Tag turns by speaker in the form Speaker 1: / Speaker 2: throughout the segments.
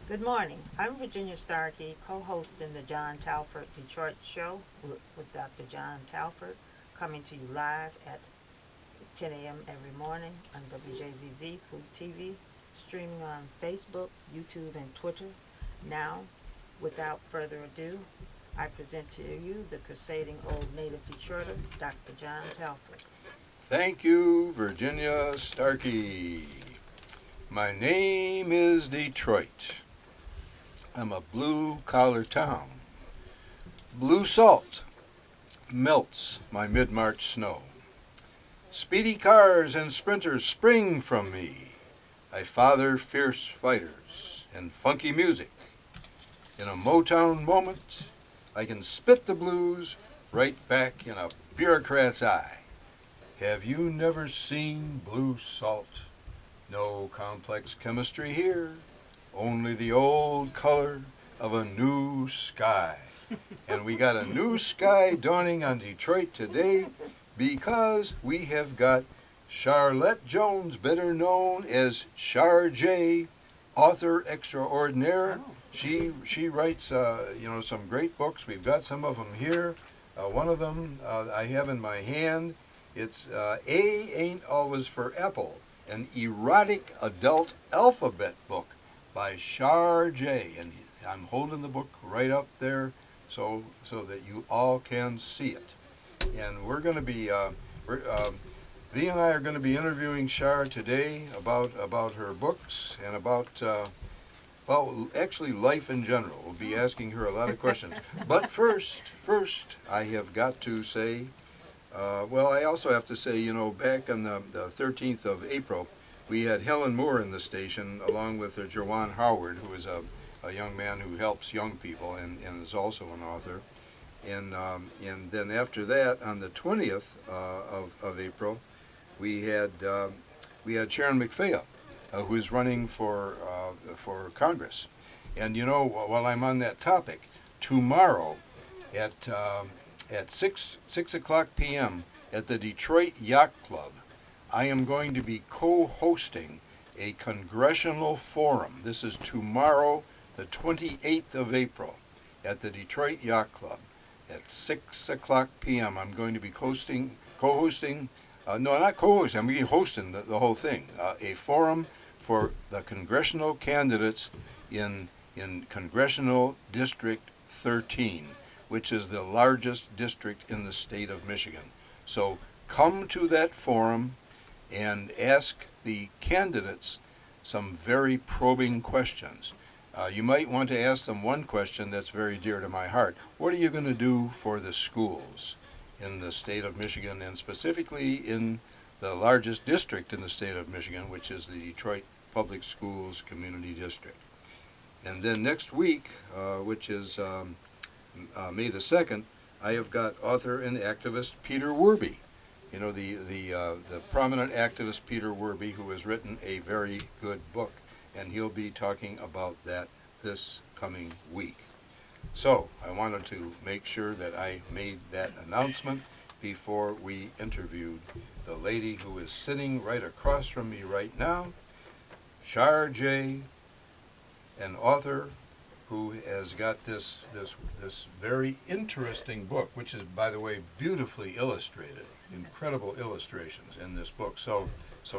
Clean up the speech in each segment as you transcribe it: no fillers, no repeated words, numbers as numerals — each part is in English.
Speaker 1: Good morning. I'm Virginia Starkey, co-hosting the John Telford Detroit Show with Dr. John Telford, coming to you live at 10 a.m. every morning on WJZZ Food TV, streaming on Facebook, YouTube, and Twitter. Now, without further ado, I present to you the crusading old native Detroiter, Dr. John Telford.
Speaker 2: Thank you, Virginia Starkey. My name is Detroit. I'm a blue-collar town. Blue salt melts my mid-March snow. Speedy cars and sprinters spring from me. I father fierce fighters and funky music. In a Motown moment, I can spit the blues right back in a bureaucrat's eye. Have you never seen blue salt? No complex chemistry here, only the old color of a new sky. And we got a new sky dawning on Detroit today because we have got Charlotte Jones, better known as Char J, author extraordinaire. She writes some great books. We've got some of them here. One of them I have in my hand. It's A Ain't Always for Apple, an erotic adult alphabet book by Char J. And I'm holding the book right up there so that you all can see it. And we're going to be, V and I are going to be interviewing Char today about her books and about actually life in general. We'll be asking her a lot of questions. But first, I have got to say, I also have to say, back on the 13th of April, we had Helen Moore in the station along with Jerwan Howard, who is a young man who helps young people and is also an author. And then after that, on the 20th of April, we had Sharon McPhail, who's running for Congress. And while I'm on that topic, tomorrow at 6 o'clock p.m. at the Detroit Yacht Club, I am going to be co-hosting a congressional forum. This is tomorrow, the 28th of April, at the Detroit Yacht Club at 6 o'clock p.m. I'm going to be co-hosting, I'm going to be hosting the whole thing, a forum for the congressional candidates in Congressional District 13, which is the largest district in the state of Michigan. So come to that forum and ask the candidates some very probing questions. You might want to ask them one question that's very dear to my heart. What are you going to do for the schools in the state of Michigan, and specifically in the largest district in the state of Michigan, which is the Detroit Public Schools Community District? And then next week, which is May the 2nd, I have got author and activist Peter Werby. The prominent activist Peter Werby, who has written a very good book, and he'll be talking about that this coming week. So I wanted to make sure that I made that announcement before we interviewed the lady who is sitting right across from me right now, Char J, an author who has got this very interesting book, which is, by the way, beautifully illustrated. Incredible illustrations in this book. So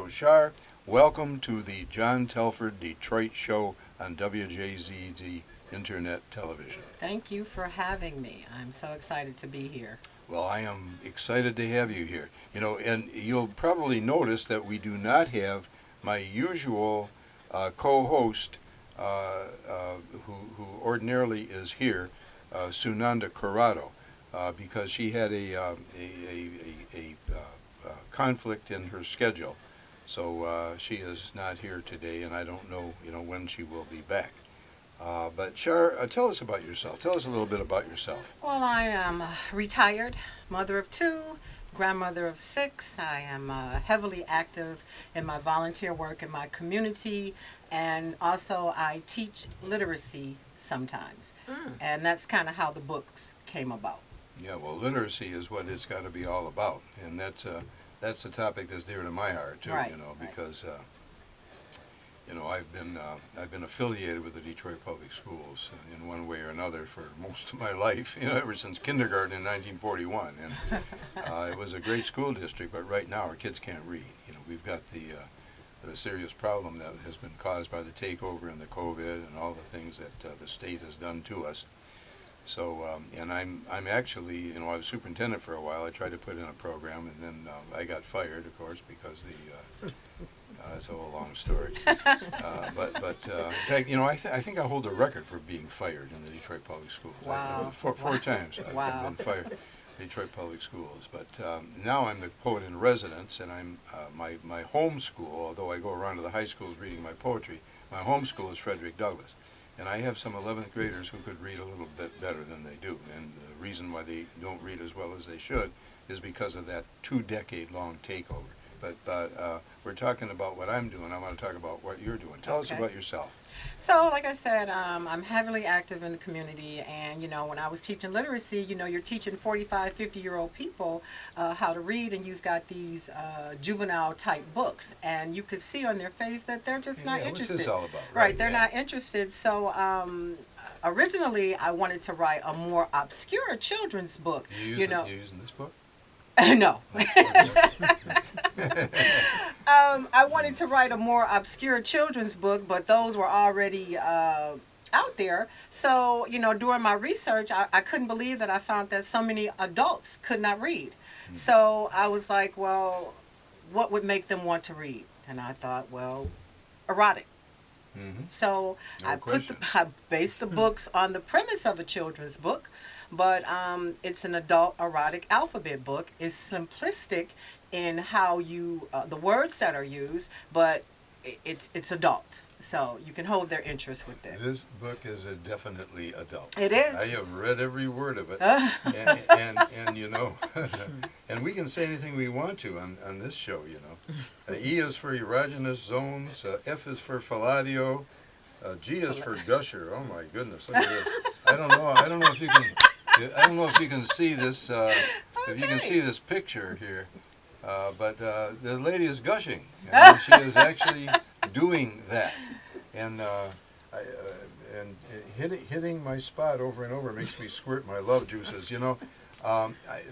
Speaker 2: Char, welcome to the John Telford Detroit Show on WJZZ Internet Television.
Speaker 3: Thank you for having me. I'm so excited to be here.
Speaker 2: Well, I am excited to have you here. And you'll probably notice that we do not have my usual co-host, who ordinarily is here, Sunanda Corrado, because she had a conflict in her schedule. So she is not here today, and I don't know, when she will be back. But Char, tell us about yourself. Tell us a little bit about yourself.
Speaker 3: Well, I am retired, mother of two, grandmother of six. I am heavily active in my volunteer work in my community, and also I teach literacy sometimes. And that's kind of how the books came about.
Speaker 2: Yeah, well, literacy is what it's got to be all about, and that's a topic that's dear to my heart too.
Speaker 3: Right,
Speaker 2: Because I've been affiliated with the Detroit Public Schools in one way or another for most of my life, ever since kindergarten in 1941. And it was a great school district, but right now our kids can't read. We've got the serious problem that has been caused by the takeover and the COVID and all the things that the state has done to us. So, and I'm actually, I was superintendent for a while. I tried to put in a program, and then I got fired, of course, because it's a whole long story. But in fact, I think I hold the record for being fired in the Detroit Public Schools.
Speaker 3: Wow.
Speaker 2: Four times I've
Speaker 3: Wow.
Speaker 2: been fired in Detroit Public Schools. But now I'm the poet in residence, and I'm my home school, although I go around to the high schools reading my poetry, my home school is Frederick Douglass. And I have some 11th graders who could read a little bit better than they do. And the reason why they don't read as well as they should is because of that 2-decade-long takeover. But we're talking about what I'm doing. I want to talk about what you're doing. Tell us about yourself.
Speaker 3: So, like I said, I'm heavily active in the community, and when I was teaching literacy, you're teaching 45, 50-year-old people how to read, and you've got these juvenile type books, and you could see on their face that they're just not interested.
Speaker 2: What's this all about?
Speaker 3: Right, they're not interested. So originally I wanted to write a more obscure children's book.
Speaker 2: You using this book?
Speaker 3: No. I wanted to write a more obscure children's book, but those were already out there. So, during my research, I couldn't believe that I found that so many adults could not read. Mm-hmm. So I was like, well, what would make them want to read? And I thought, well, erotic. Mm-hmm. So I based the books on the premise of a children's book, but it's an adult erotic alphabet book. It's simplistic in how the words that are used, but it's adult. So you can hold their interest with it.
Speaker 2: This book is definitely adult.
Speaker 3: It is.
Speaker 2: I have read every word of it, and and we can say anything we want to on this show. E is for erogenous zones. F is for fellatio. G is for gusher. Oh my goodness! Look at this. I don't know if you can. I don't know if you can see this. If you can see this picture here, but the lady is gushing. She is actually doing that, and hitting my spot over and over makes me squirt my love juices.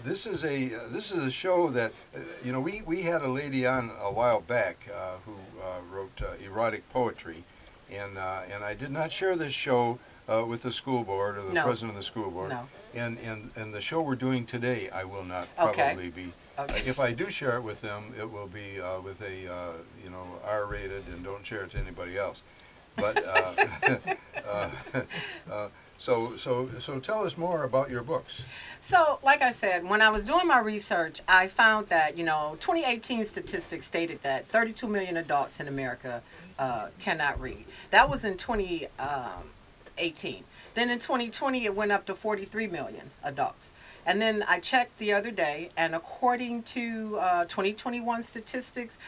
Speaker 2: This is a show that we had a lady on a while back who wrote erotic poetry, and I did not share this show with the school board or the president of the school board.
Speaker 3: No.
Speaker 2: And the show we're doing today, I will not probably be. Okay. If I do share it with them, it will be with a R-rated, and don't share it to anybody else. But so tell us more about your books.
Speaker 3: So, like I said, when I was doing my research, I found that 2018 statistics stated that 32 million adults in America cannot read. That was in 2018. Then in 2020, it went up to 43 million adults. And then I checked the other day, and according to 2021 statistics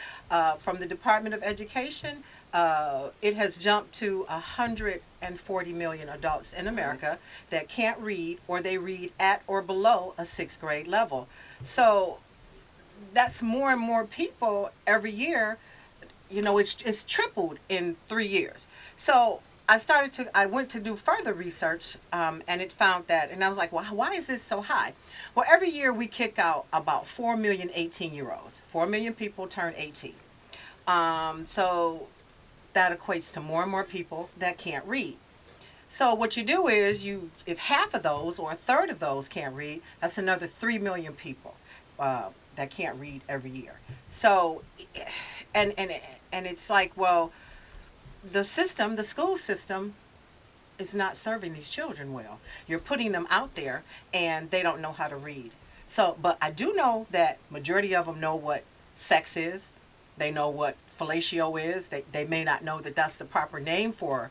Speaker 3: from the Department of Education, it has jumped to 140 million adults in America that can't read, or they read at or below a 6th grade level. So that's more and more people every year. It's tripled in 3 years. So I went to do further research, and it found that, and I was like, well, why is this so high? Well, every year we kick out about 4 million 18-year-olds. 4 million people turn 18. So that equates to more and more people that can't read. So what you do is if half of those or a third of those can't read, that's another 3 million people that can't read every year. So, and it's like, well, the school system is not serving these children well. You're putting them out there and they don't know how to read. So, but I do know that majority of them know what sex is. They know what fellatio is. They may not know that that's the proper name for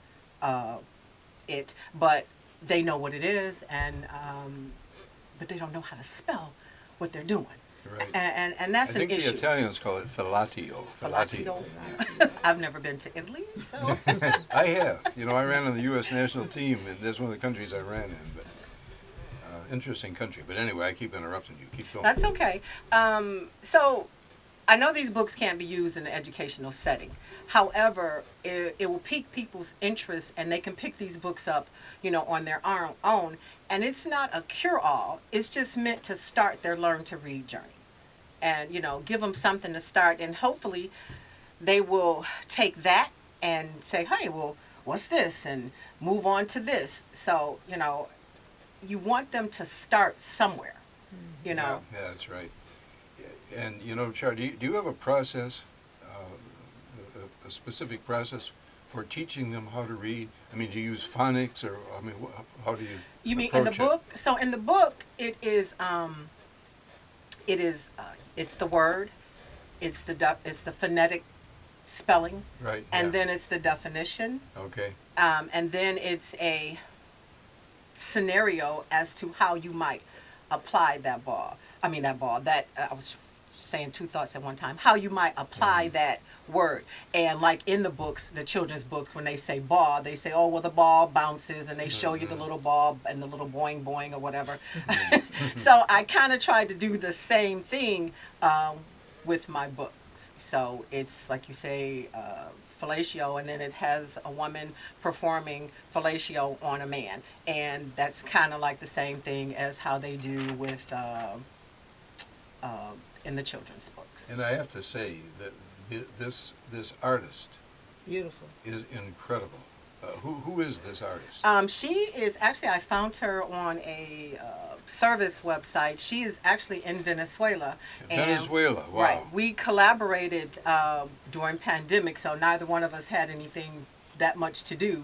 Speaker 3: it, but they know what it is, and but they don't know how to spell what they're doing.
Speaker 2: Right.
Speaker 3: And that's an issue.
Speaker 2: I think the Italians call it fellatio.
Speaker 3: Fellatio. I've never been to Italy, so.
Speaker 2: I have. I ran on the U.S. national team, and that's one of the countries I ran in. But interesting country. But anyway, I keep interrupting you. Keep going.
Speaker 3: That's okay. So I know these books can't be used in an educational setting. However, it will pique people's interest, and they can pick these books up, on their own. And it's not a cure-all. It's just meant to start their learn to read journey, and give them something to start. And hopefully, they will take that and say, "Hey, well, what's this?" and move on to this. So you want them to start somewhere.
Speaker 2: Yeah, that's right. And Char, do you have a process, a specific process for teaching them how to read? I mean, do you use phonics, or how do you?
Speaker 3: You mean in the book? So in the book, it's the word, it's the phonetic spelling,
Speaker 2: Right.
Speaker 3: and then it's the definition,
Speaker 2: Okay.
Speaker 3: and then it's a scenario as to how you might apply that ball. That I was saying two thoughts at one time. How you might apply that word. And like in the books, the children's book, when they say ball, they say, "Oh, well, the ball bounces," and they show you the little ball and the little boing boing or whatever. So I kind of tried to do the same thing with my books. So it's like you say, fellatio, and then it has a woman performing fellatio on a man, and that's kind of like the same thing as how they do with in the children's books.
Speaker 2: And I have to say that this artist
Speaker 1: Beautiful.
Speaker 2: is incredible. Who is this artist?
Speaker 3: She is actually, I found her on a service website. She is actually in Venezuela.
Speaker 2: Venezuela, wow.
Speaker 3: Right. We collaborated during pandemic, so neither one of us had anything that much to do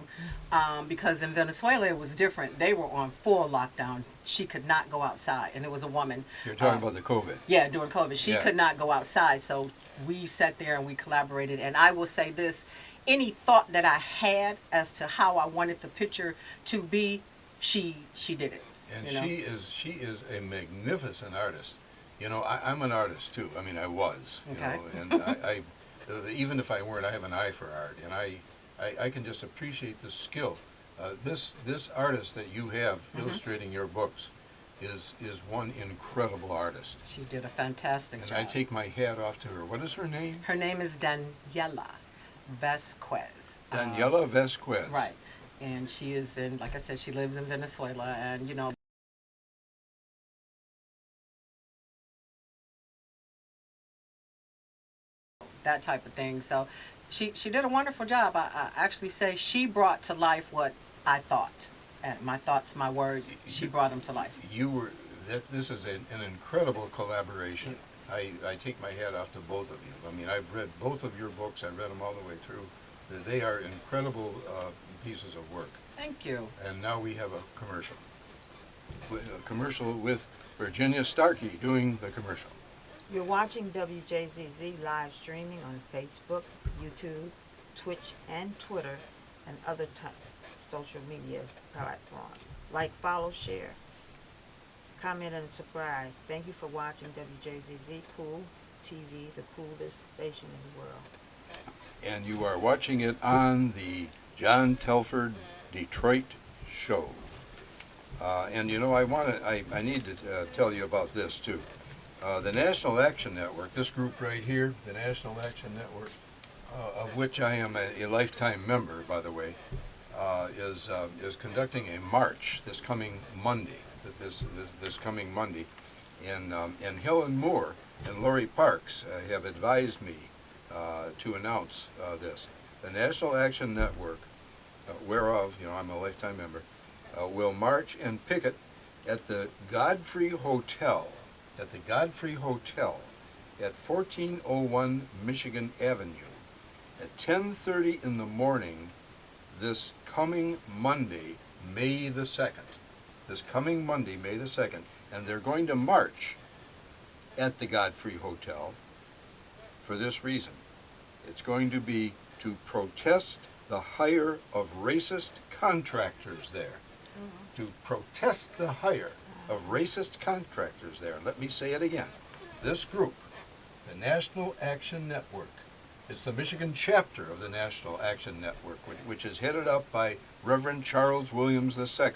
Speaker 3: because in Venezuela it was different. They were on full lockdown. She could not go outside, and it was a woman.
Speaker 2: You're talking about the COVID.
Speaker 3: Yeah, during COVID. She
Speaker 2: Yeah.
Speaker 3: could not go outside, so we sat there and we collaborated. And I will say this, any thought that I had as to how I wanted the picture to be, she did it.
Speaker 2: And she is a magnificent artist. I'm an artist too. I mean, I was.
Speaker 3: Okay.
Speaker 2: And I even if I weren't, I have an eye for art, and I can just appreciate the skill. This artist that you have illustrating your books is one incredible artist.
Speaker 3: She did a fantastic
Speaker 2: And
Speaker 3: job.
Speaker 2: I take my hat off to her. What is her name?
Speaker 3: Her name is Daniela Vasquez.
Speaker 2: Daniela Vasquez.
Speaker 3: Right. And she is in, like I said, she lives in Venezuela, and that type of thing. So she did a wonderful job. I actually say she brought to life what I thought. And my thoughts, my words, she brought them to life.
Speaker 2: This is an incredible collaboration. I take my hat off to both of you. I mean, I've read both of your books. I've read them all the way through. They are incredible pieces of work.
Speaker 3: Thank you.
Speaker 2: And now we have a commercial. A commercial with Virginia Starkey doing the commercial.
Speaker 1: You're watching WJZZ live streaming on Facebook, YouTube, Twitch, and Twitter, and other social media platforms. Like, follow, share, comment, and subscribe. Thank you for watching WJZZ Cool TV, the coolest station in the world.
Speaker 2: And you are watching it on the John Telford Detroit Show. And I need to tell you about this too. The National Action Network, this group right here, the National Action Network, of which I am a lifetime member, by the way, is conducting a march this coming Monday. This coming Monday, and Helen Moore and Lori Parks have advised me to announce this. The National Action Network, whereof I'm a lifetime member, will march and picket at the Godfrey Hotel. At the Godfrey Hotel at 1401 Michigan Avenue at 10:30 in the morning this coming Monday, May the 2nd. This coming Monday, May the 2nd. And they're going to march at the Godfrey Hotel for this reason. It's going to be to protest the hire of racist contractors there. To protest the hire of racist contractors there. Let me say it again. This group, the National Action Network, it's the Michigan chapter of the National Action Network, which is headed up by Reverend Charles Williams II,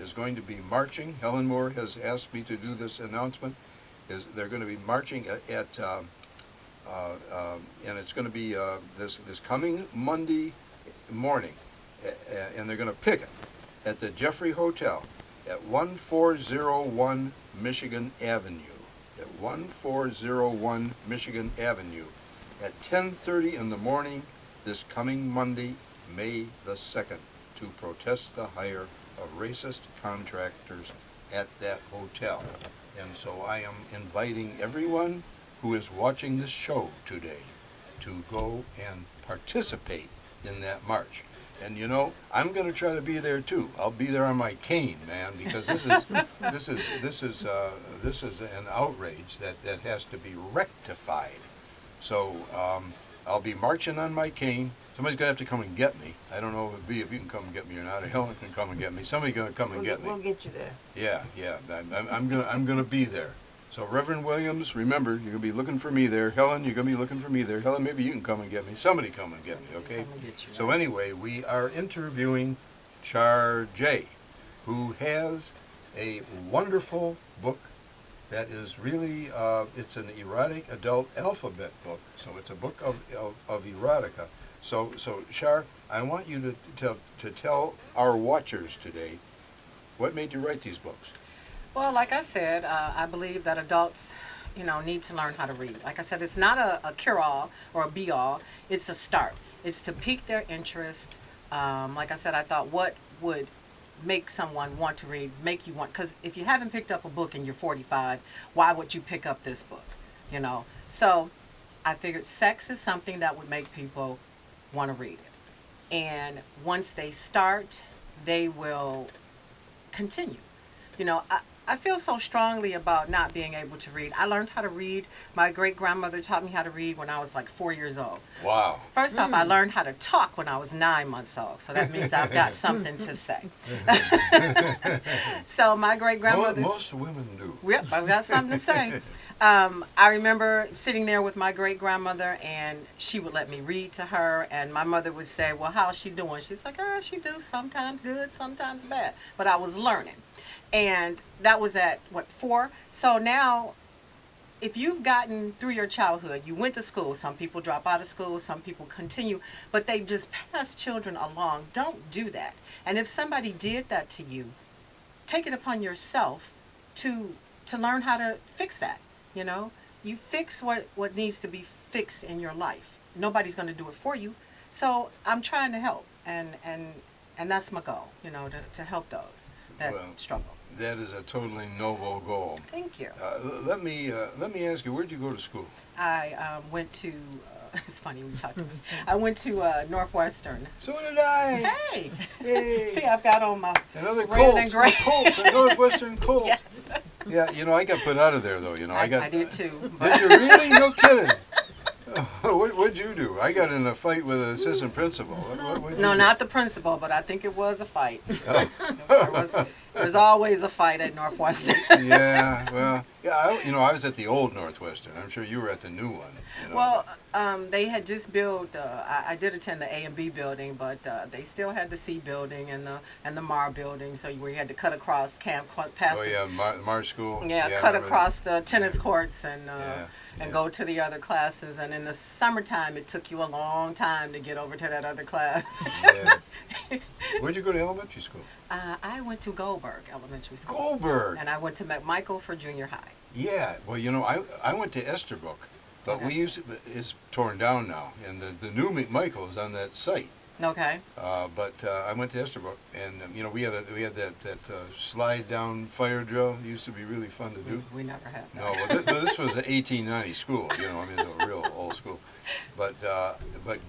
Speaker 2: is going to be marching. Helen Moore has asked me to do this announcement. They're going to be marching at and it's going to be this coming Monday morning, and they're going to pick it at the Jeffrey Hotel at 1401 Michigan Avenue. At 1401 Michigan Avenue at 10:30 in the morning this coming Monday, May the 2nd, to protest the hire of racist contractors at that hotel. And so I am inviting everyone who is watching this show today to go and participate in that march. And you know, I'm going to try to be there too. I'll be there on my cane, man, because this is an outrage that has to be rectified. So I'll be marching on my cane. Somebody's going to have to come and get me. I don't know if you can come and get me or not. Or Helen can come and get me. Somebody's going to come and get me.
Speaker 1: We'll get you there.
Speaker 2: Yeah. I'm gonna be there. So Reverend Williams, remember, you're gonna be looking for me there. Helen, you're gonna be looking for me there. Helen, maybe you can come and get me. Somebody come and get me, okay?
Speaker 3: Come and get you,
Speaker 2: So
Speaker 3: right.
Speaker 2: anyway, we are interviewing Char J, who has a wonderful book that is really, it's an erotic adult alphabet book. So it's a book of erotica. So Char, I want you to tell our watchers today, what made you write these books?
Speaker 3: Well, like I said, I believe that adults, need to learn how to read. Like I said, it's not a cure-all or a be-all. It's a start. It's to pique their interest. Like I said, I thought, what would make someone want to read, make you want? Because if you haven't picked up a book and you're 45, why would you pick up this book? So I figured sex is something that would make people want to read it. And once they start, they will continue. I feel so strongly about not being able to read. I learned how to read. My great-grandmother taught me how to read when I was like 4 years old.
Speaker 2: Wow.
Speaker 3: First off, I learned how to talk when I was 9 months old. So that means I've got something to say. So my great-grandmother...
Speaker 2: Most women do.
Speaker 3: Yep, I've got something to say. I remember sitting there with my great-grandmother, and she would let me read to her, and my mother would say, well, how's she doing? She's like, she do sometimes good, sometimes bad. But I was learning. And that was at, 4? So now, if you've gotten through your childhood, you went to school. Some people drop out of school, some people continue, but they just pass children along. Don't do that. And if somebody did that to you, take it upon yourself to learn how to fix that. You fix what needs to be fixed in your life. Nobody's going to do it for you. So I'm trying to help, and that's my goal, to help those that struggle.
Speaker 2: That is a totally noble goal.
Speaker 3: Thank you.
Speaker 2: Let me ask you, where'd you go to school?
Speaker 3: I went to, it's funny we talked about I went to Northwestern.
Speaker 2: So did I.
Speaker 3: Hey!
Speaker 2: Hey.
Speaker 3: See, I've got on my
Speaker 2: Another
Speaker 3: red
Speaker 2: Colt.
Speaker 3: and gray.
Speaker 2: A Northwestern Colt.
Speaker 3: Yes.
Speaker 2: Yeah, I got put out of there though.
Speaker 3: I did too.
Speaker 2: Did you really? No kidding. What'd you do? I got in a fight with an assistant principal. What'd you
Speaker 3: No,
Speaker 2: do?
Speaker 3: not the principal, but I think it was a fight.
Speaker 2: Oh.
Speaker 3: There's always a fight at Northwestern.
Speaker 2: Yeah, well, I was at the old Northwestern. I'm sure you were at the new one.
Speaker 3: Well, they had just built. I did attend the A and B building, but they still had the C building and the Mar building. So where you had to cut across past.
Speaker 2: Oh yeah, Mar School.
Speaker 3: Yeah,
Speaker 2: I
Speaker 3: cut
Speaker 2: remember
Speaker 3: across
Speaker 2: that.
Speaker 3: the tennis courts and
Speaker 2: Yeah.
Speaker 3: go to the other classes. And in the summertime, it took you a long time to get over to that other class.
Speaker 2: Yeah. Where'd you go to elementary school?
Speaker 3: I went to Goldberg Elementary School.
Speaker 2: Goldberg.
Speaker 3: And I went to McMichael for junior high.
Speaker 2: Yeah, well, I went to Esterbrook, but
Speaker 3: Okay.
Speaker 2: it's torn down now, and the new McMichael is on that site.
Speaker 3: Okay.
Speaker 2: But I went to Esterbrook, and we had that slide down fire drill. It used to be really fun to do.
Speaker 3: We never had that.
Speaker 2: No, well, this was an 1890 school. It's a real old school. But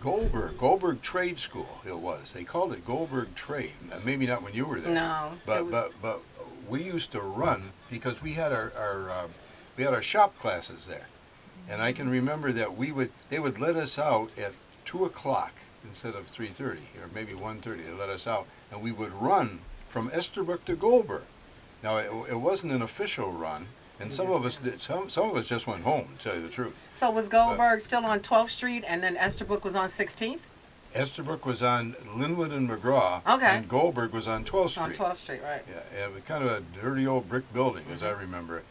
Speaker 2: Goldberg Trade School it was. They called it Goldberg Trade. Maybe not when you were there.
Speaker 3: No.
Speaker 2: But we used to run because we had our shop classes there, and I can remember that they would let us out at 2:00 instead of 3:30 or maybe 1:30. They let us out, and we would run from Esterbrook to Goldberg. Now it wasn't an official run, and some of us did. Some of us just went home. To tell you the truth.
Speaker 3: So was Goldberg still on 12th Street, and then Esterbrook was on 16th?
Speaker 2: Esterbrook was on Linwood and McGraw,
Speaker 3: Okay.
Speaker 2: and Goldberg was on 12th Street.
Speaker 3: On 12th Street, right.
Speaker 2: Yeah, it was kind of a dirty old brick building, as I remember it.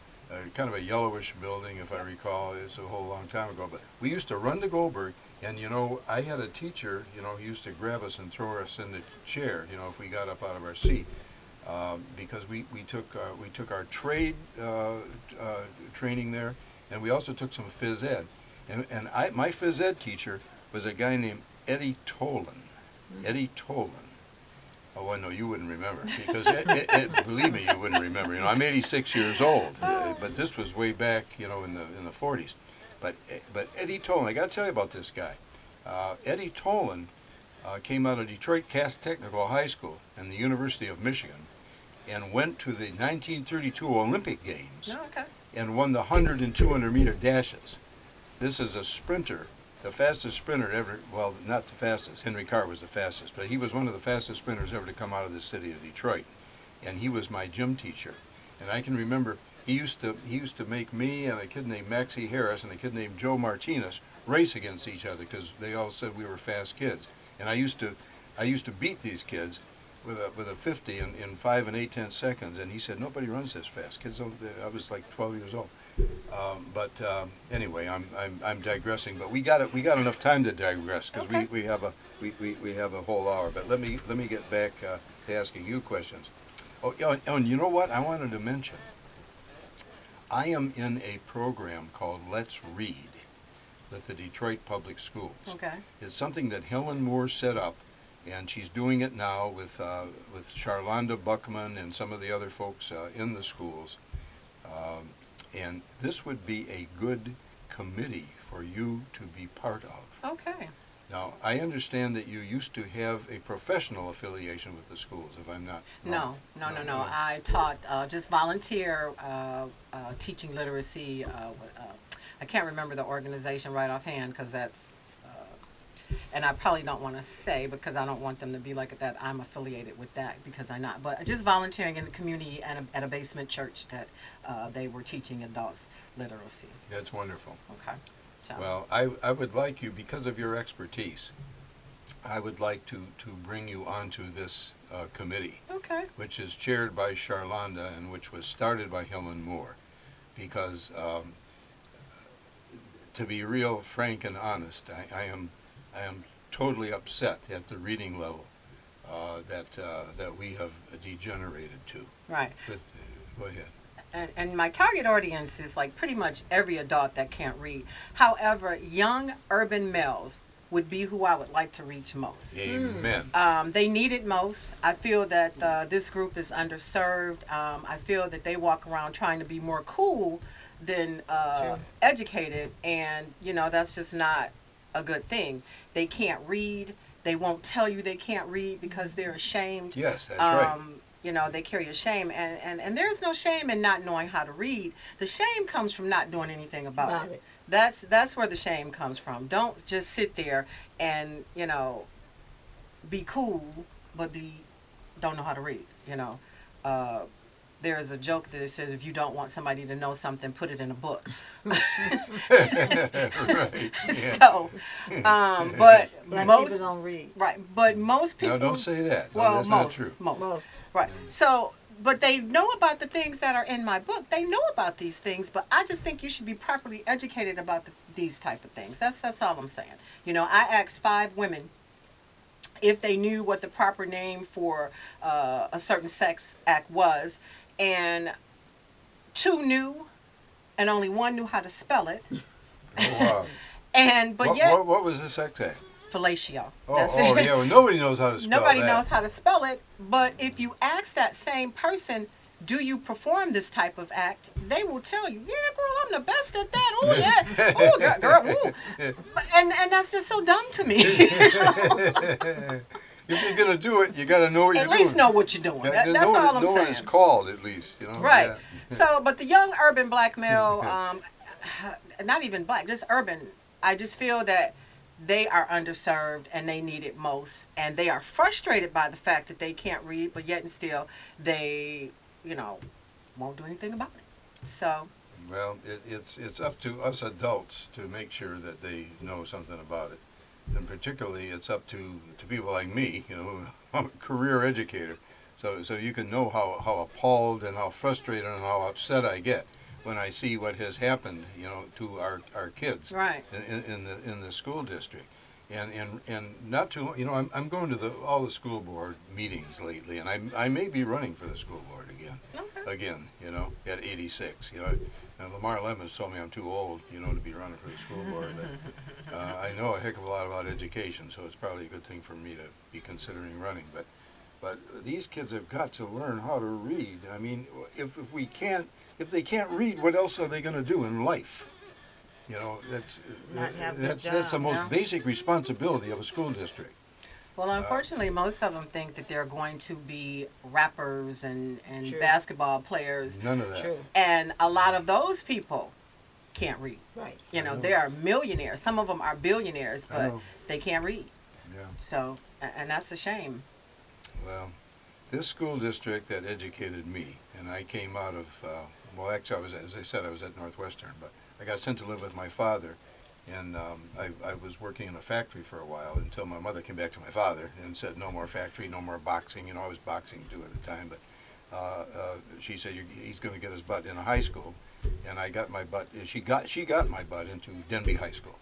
Speaker 2: kind of a yellowish building, if I recall. It's a whole long time ago. But we used to run to Goldberg, and I had a teacher. He used to grab us and throw us in the chair. If we got up out of our seat, because we took our trade training there, and we also took some phys ed. And my phys ed teacher was a guy named Eddie Tolan. Eddie Tolan. Oh, well, no, you wouldn't remember, because believe me, you wouldn't remember. I'm 86 years old, but this was way back, in the 40s. But Eddie Tolan, I got to tell you about this guy. Eddie Tolan came out of Detroit Cass Technical High School and the University of Michigan, and went to the 1932 Olympic Games.
Speaker 3: Oh, okay.
Speaker 2: And won the 100 and 200 meter dashes. This is a sprinter. The fastest sprinter ever, well, not the fastest, Henry Carr was the fastest, but he was one of the fastest sprinters ever to come out of the city of Detroit. And he was my gym teacher. And I can remember he used to make me and a kid named Maxie Harris and a kid named Joe Martinez race against each other, because they all said we were fast kids. And I used to beat these kids with a 50 in 5 and 8/10 seconds, and he said nobody runs this fast. Kids don't. I was like 12 years old. Anyway, I'm digressing, but we got enough time to digress, because
Speaker 3: Okay.
Speaker 2: we have a whole hour. But let me get back to asking you questions. Oh, and you know what I wanted to mention? I am in a program called Let's Read with the Detroit Public Schools.
Speaker 3: Okay.
Speaker 2: It's something that Helen Moore set up, and she's doing it now with Charlonda Buckman and some of the other folks in the schools. And this would be a good committee for you to be part of.
Speaker 3: Okay.
Speaker 2: Now, I understand that you used to have a professional affiliation with the schools, if I'm not wrong.
Speaker 3: No. I taught just volunteer teaching literacy. I can't remember the organization right offhand, because that's, and I probably don't want to say, because I don't want them to be like that I'm affiliated with that, because I'm not. But just volunteering in the community and at a basement church that they were teaching adults literacy.
Speaker 2: That's wonderful.
Speaker 3: Okay. So.
Speaker 2: Well, I would like you, because of your expertise, I would like to bring you onto this committee,
Speaker 3: Okay.
Speaker 2: which is chaired by Charlonda and which was started by Helen Moore, because to be real frank and honest, I am totally upset at the reading level that we have degenerated to.
Speaker 3: Right.
Speaker 2: Go ahead.
Speaker 3: And my target audience is like pretty much every adult that can't read. However, young urban males would be who I would like to reach most.
Speaker 2: Amen.
Speaker 3: They need it most. I feel that this group is underserved. I feel that they walk around trying to be more cool than educated, and that's just not a good thing. They can't read. They won't tell you they can't read because they're ashamed.
Speaker 2: Yes, that's right.
Speaker 3: They carry a shame, and there's no shame in not knowing how to read. The shame comes from not doing anything about it. That's where the shame comes from. Don't just sit there and be cool, but don't know how to read. There's a joke that it says, if you don't want somebody to know something, put it in a book.
Speaker 2: Right. Yeah.
Speaker 3: So, but
Speaker 1: Black
Speaker 3: most
Speaker 1: people don't read.
Speaker 3: right, but most people.
Speaker 2: No, don't say that. No,
Speaker 3: Well,
Speaker 2: that's
Speaker 3: most,
Speaker 2: not true.
Speaker 3: most, right. So, but they know about the things that are in my book. They know about these things, but I just think you should be properly educated about these type of things. That's all I'm saying. I asked 5 women if they knew what the proper name for a certain sex act was, and 2 knew, and only 1 knew how to spell it.
Speaker 2: Oh, wow. What was the sex act?
Speaker 3: Fellatio.
Speaker 2: Yeah. Well, nobody knows how to spell
Speaker 3: Nobody
Speaker 2: that.
Speaker 3: knows how to spell it, but if you ask that same person, do you perform this type of act, they will tell you, yeah, girl, I'm the best at that. Oh, yeah. Oh, girl, ooh. And that's just so dumb to me.
Speaker 2: If you're going to do it, you got to know what you're doing.
Speaker 3: At least know what you're doing. That's all I'm saying.
Speaker 2: Know what it's called, at least.
Speaker 3: Right.
Speaker 2: Yeah.
Speaker 3: So, but the young urban black male, not even black, just urban, I just feel that they are underserved and they need it most. And they are frustrated by the fact that they can't read, but yet and still they, won't do anything about it. So.
Speaker 2: Well, it's up to us adults to make sure that they know something about it. And particularly, it's up to people like me, I'm a career educator. So you can know how appalled and how frustrated and how upset I get when I see what has happened, to our kids
Speaker 3: Right.
Speaker 2: in the school district. And not too, I'm going to all the school board meetings lately, and I may be running for the school board
Speaker 3: Okay.
Speaker 2: again, at 86. And Lamar Lemons told me I'm too old, to be running for the school board. But, I know a heck of a lot about education, so it's probably a good thing for me to be considering running. But these kids have got to learn how to read. I mean, if they can't read, what else are they going to do in life? That's
Speaker 1: Not have a
Speaker 2: that's the
Speaker 1: job.
Speaker 2: most
Speaker 3: Yeah.
Speaker 2: basic responsibility of a school district.
Speaker 3: Well, unfortunately, most of them think that they're going to be rappers and
Speaker 1: True.
Speaker 3: basketball players,
Speaker 2: None of that.
Speaker 1: True.
Speaker 3: and a lot of those people can't read.
Speaker 1: Right.
Speaker 3: You know,
Speaker 2: know.
Speaker 3: they are millionaires. Some of them are billionaires,
Speaker 2: I
Speaker 3: but
Speaker 2: know.
Speaker 3: they can't read.
Speaker 2: Yeah.
Speaker 3: So, and that's a shame.
Speaker 2: Well, this school district that educated me, and I came out of, actually, as I said, I was at Northwestern, but I got sent to live with my father, and I was working in a factory for a while until my mother came back to my father and said, no more factory, no more boxing. I was boxing too at the time, but she said, he's going to get his butt in a high school, and I got my butt, she got my butt into Denby High School.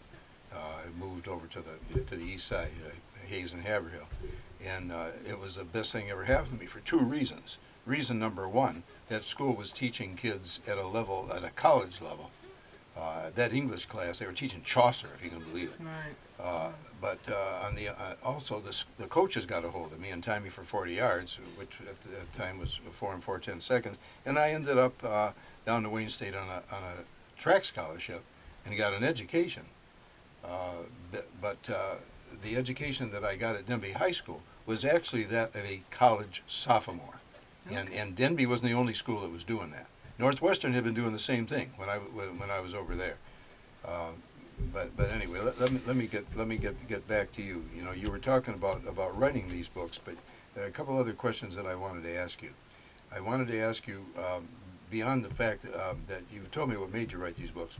Speaker 2: I moved over to the east side, Hayes and Haverhill. And it was the best thing ever happened to me for two reasons. Reason number one, that school was teaching kids at a college level. That English class, they were teaching Chaucer, if you can believe it.
Speaker 3: Right.
Speaker 2: But also the coaches got a hold of me and timed me for 40 yards, which at the time was 4 and 4/10 seconds. And I ended up down to Wayne State on a track scholarship and got an education. But the education that I got at Denby High School was actually that of a college sophomore. And Denby wasn't the only school that was doing that. Northwestern had been doing the same thing when I was over there. But anyway, let me get back to you. You were talking about writing these books, but a couple other questions that I wanted to ask you. I wanted to ask you, beyond the fact that you told me what made you write these books,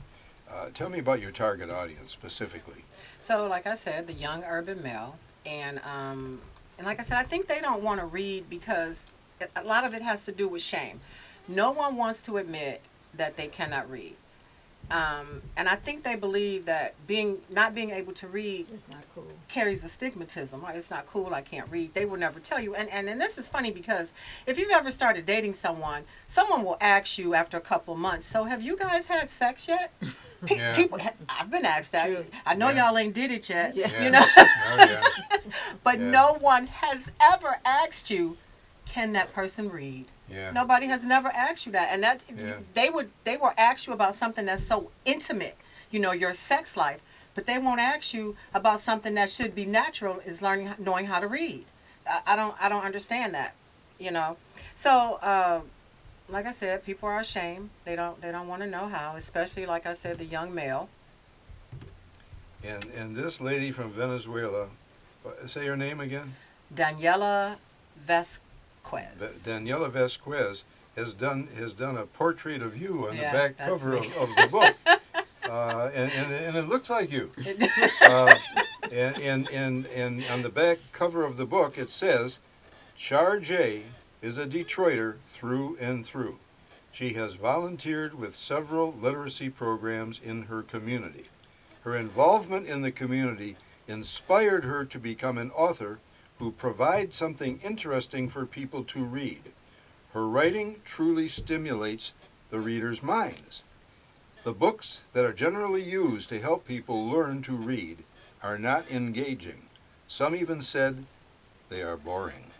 Speaker 2: tell me about your target audience specifically.
Speaker 3: So, like I said, the young urban male, and like I said, I think they don't want to read because a lot of it has to do with shame. No one wants to admit that they cannot read, and I think they believe that not being able to read
Speaker 1: It's not cool.
Speaker 3: carries a stigmatism. Like, it's not cool, I can't read. They will never tell you. And this is funny because if you've ever started dating someone will ask you after a couple of months, so have you guys had sex yet?
Speaker 2: Yeah.
Speaker 3: People, I've been asked that.
Speaker 1: True.
Speaker 3: I know
Speaker 2: Yeah.
Speaker 3: y'all ain't did it yet,
Speaker 1: Yeah.
Speaker 3: you know?
Speaker 2: Oh, yeah.
Speaker 3: But
Speaker 2: Yeah.
Speaker 3: no one has ever asked you, can that person read?
Speaker 2: Yeah.
Speaker 3: Nobody has never asked you that. And that
Speaker 2: Yeah.
Speaker 3: they will ask you about something that's so intimate, your sex life. But they won't ask you about something that should be natural, is knowing how to read. I don't understand that, So, like I said, people are ashamed. They don't want to know how, especially, like I said, the young male.
Speaker 2: And this lady from Venezuela, say her name again.
Speaker 3: Daniela Vasquez.
Speaker 2: Daniela Vasquez has done a portrait of you on
Speaker 3: Yeah,
Speaker 2: the back
Speaker 3: that's
Speaker 2: cover
Speaker 3: me.
Speaker 2: of the book, and it looks like you. And on the back cover of the book it says, Char J is a Detroiter through and through. She has volunteered with several literacy programs in her community. Her involvement in the community inspired her to become an author who provides something interesting for people to read. Her writing truly stimulates the reader's minds. The books that are generally used to help people learn to read are not engaging. Some even said they are boring.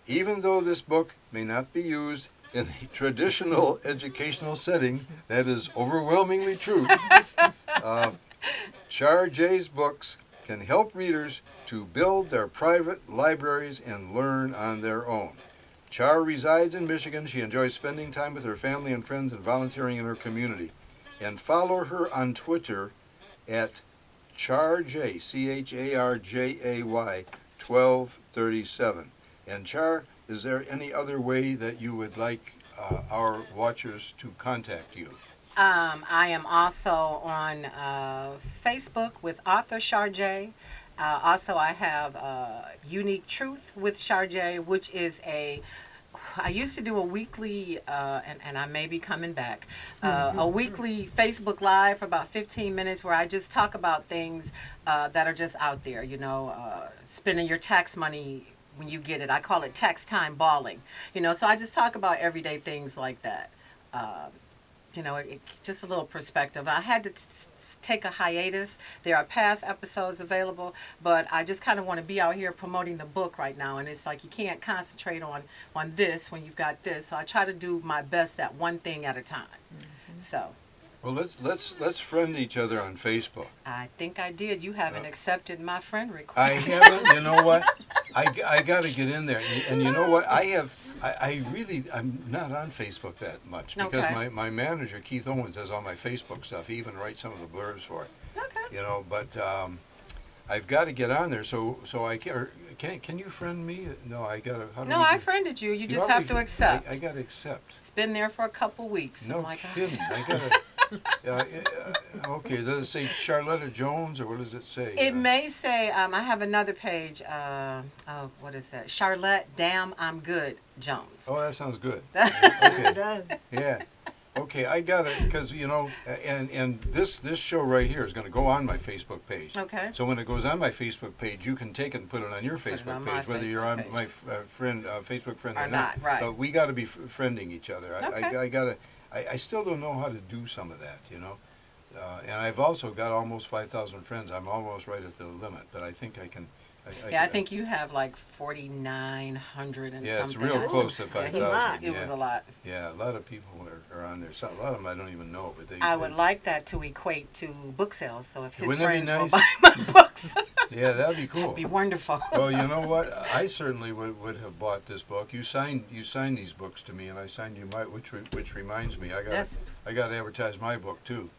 Speaker 2: Even though this book may not be used in a traditional educational setting, that is overwhelmingly true. Char J's books can help readers to build their private libraries and learn on their own. Char resides in Michigan. She enjoys spending time with her family and friends and volunteering in her community. And follow her on Twitter at CharJay, CharJay 1237. And Char, is there any other way that you would like our watchers to contact you?
Speaker 3: I am also on Facebook with author Charjay. Also, I have Unique Truth with Charjay, which is I used to do a weekly, and I may be coming back, a weekly Facebook Live for about 15 minutes where I just talk about things that are just out there, spending your tax money when you get it. I call it tax time balling, so I just talk about everyday things like that. Just a little perspective. I had to take a hiatus. There are past episodes available, but I just kind of want to be out here promoting the book right now. And it's like you can't concentrate on this when you've got this. So I try to do my best at one thing at a time. Mm-hmm. So.
Speaker 2: Well, let's friend each other on Facebook.
Speaker 3: I think I did. You haven't accepted my friend
Speaker 2: I
Speaker 3: request.
Speaker 2: haven't. You know what? I got to get in there. And you know what? I'm not on Facebook that much because
Speaker 3: Okay.
Speaker 2: my manager, Keith Owens, does all my Facebook stuff. He even writes some of the blurbs for it.
Speaker 3: Okay.
Speaker 2: But I've got to get on there. So I can you friend me? No, I got to.
Speaker 3: No, I friended you. You just have to accept.
Speaker 2: I got to accept.
Speaker 3: It's been there for a couple weeks.
Speaker 2: No
Speaker 3: I'm like,
Speaker 2: kidding. I got to. Okay, does it say Charlotta Jones or what does it say?
Speaker 3: It may say, I have another page. What is that? Charlotte, damn, I'm good, Jones.
Speaker 2: Oh, that sounds good.
Speaker 1: It
Speaker 2: Okay.
Speaker 1: does.
Speaker 2: Yeah. Okay, I got it because and this show right here is going to go on my Facebook page.
Speaker 3: Okay.
Speaker 2: So when it goes on my Facebook page, you can take it and put it on your
Speaker 3: it
Speaker 2: Facebook
Speaker 3: on my
Speaker 2: page, whether you're
Speaker 3: Facebook
Speaker 2: on
Speaker 3: page.
Speaker 2: my Facebook friend
Speaker 3: Or
Speaker 2: or
Speaker 3: not, right.
Speaker 2: But we got to be friending each other.
Speaker 3: Okay.
Speaker 2: I gotta. I still don't know how to do some of that, and I've also got almost 5,000 friends. I'm almost right at the limit, but I think I can.
Speaker 3: I think you have like 4,900 and
Speaker 2: Yeah, it's
Speaker 3: something.
Speaker 2: real
Speaker 3: That's-
Speaker 2: close to
Speaker 3: yeah,
Speaker 2: 5,000.
Speaker 3: It was a lot.
Speaker 2: Yeah, a lot of people are on there. So, a lot of them I don't even know, but they.
Speaker 3: I would like that to equate to book sales. So if his
Speaker 2: Wouldn't that be
Speaker 3: friends will
Speaker 2: nice?
Speaker 3: buy my books,
Speaker 2: Yeah, that'd be cool.
Speaker 3: that'd be wonderful.
Speaker 2: Well, you know what? I certainly would have bought this book. You signed these books to me, and I signed you which reminds me,
Speaker 3: Yes.
Speaker 2: I got to advertise my book too.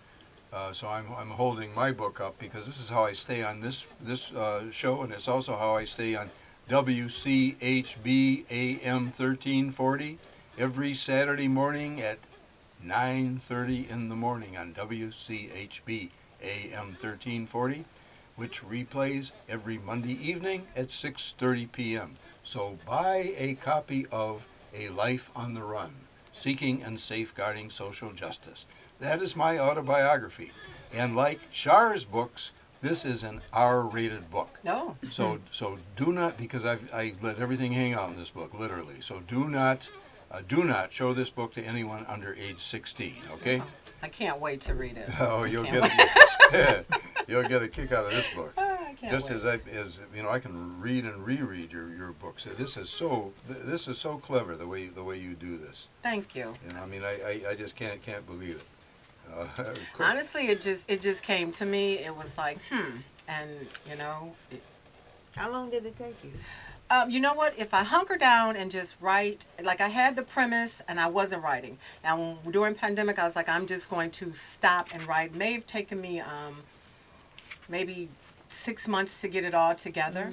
Speaker 2: So I'm holding my book up because this is how I stay on this show, and it's also how I stay on WCHB AM 1340 every Saturday morning at 9:30 in the morning on WCHB AM 1340. Which replays every Monday evening at 6:30 p.m. So buy a copy of A Life on the Run, Seeking and Safeguarding Social Justice. That is my autobiography. And like Char's books, this is an R-rated book.
Speaker 3: No.
Speaker 2: So do not, because I've let everything hang out in this book, literally. So do not show this book to anyone under age 16, okay?
Speaker 3: I can't wait to read it.
Speaker 2: Oh, you'll
Speaker 3: Can't
Speaker 2: get you'll get a kick out of this book.
Speaker 3: I can't
Speaker 2: Just
Speaker 3: wait.
Speaker 2: as I can read and reread your books. This is so clever the way you do this.
Speaker 3: Thank you.
Speaker 2: I mean, I just can't believe it.
Speaker 3: Honestly, it just came to me. It was like, and
Speaker 1: How long did it take you?
Speaker 3: you know what? If I hunker down and just write, like I had the premise and I wasn't writing. And during pandemic, I was like, I'm just going to stop and write. It may have taken me maybe 6 months to get it all together.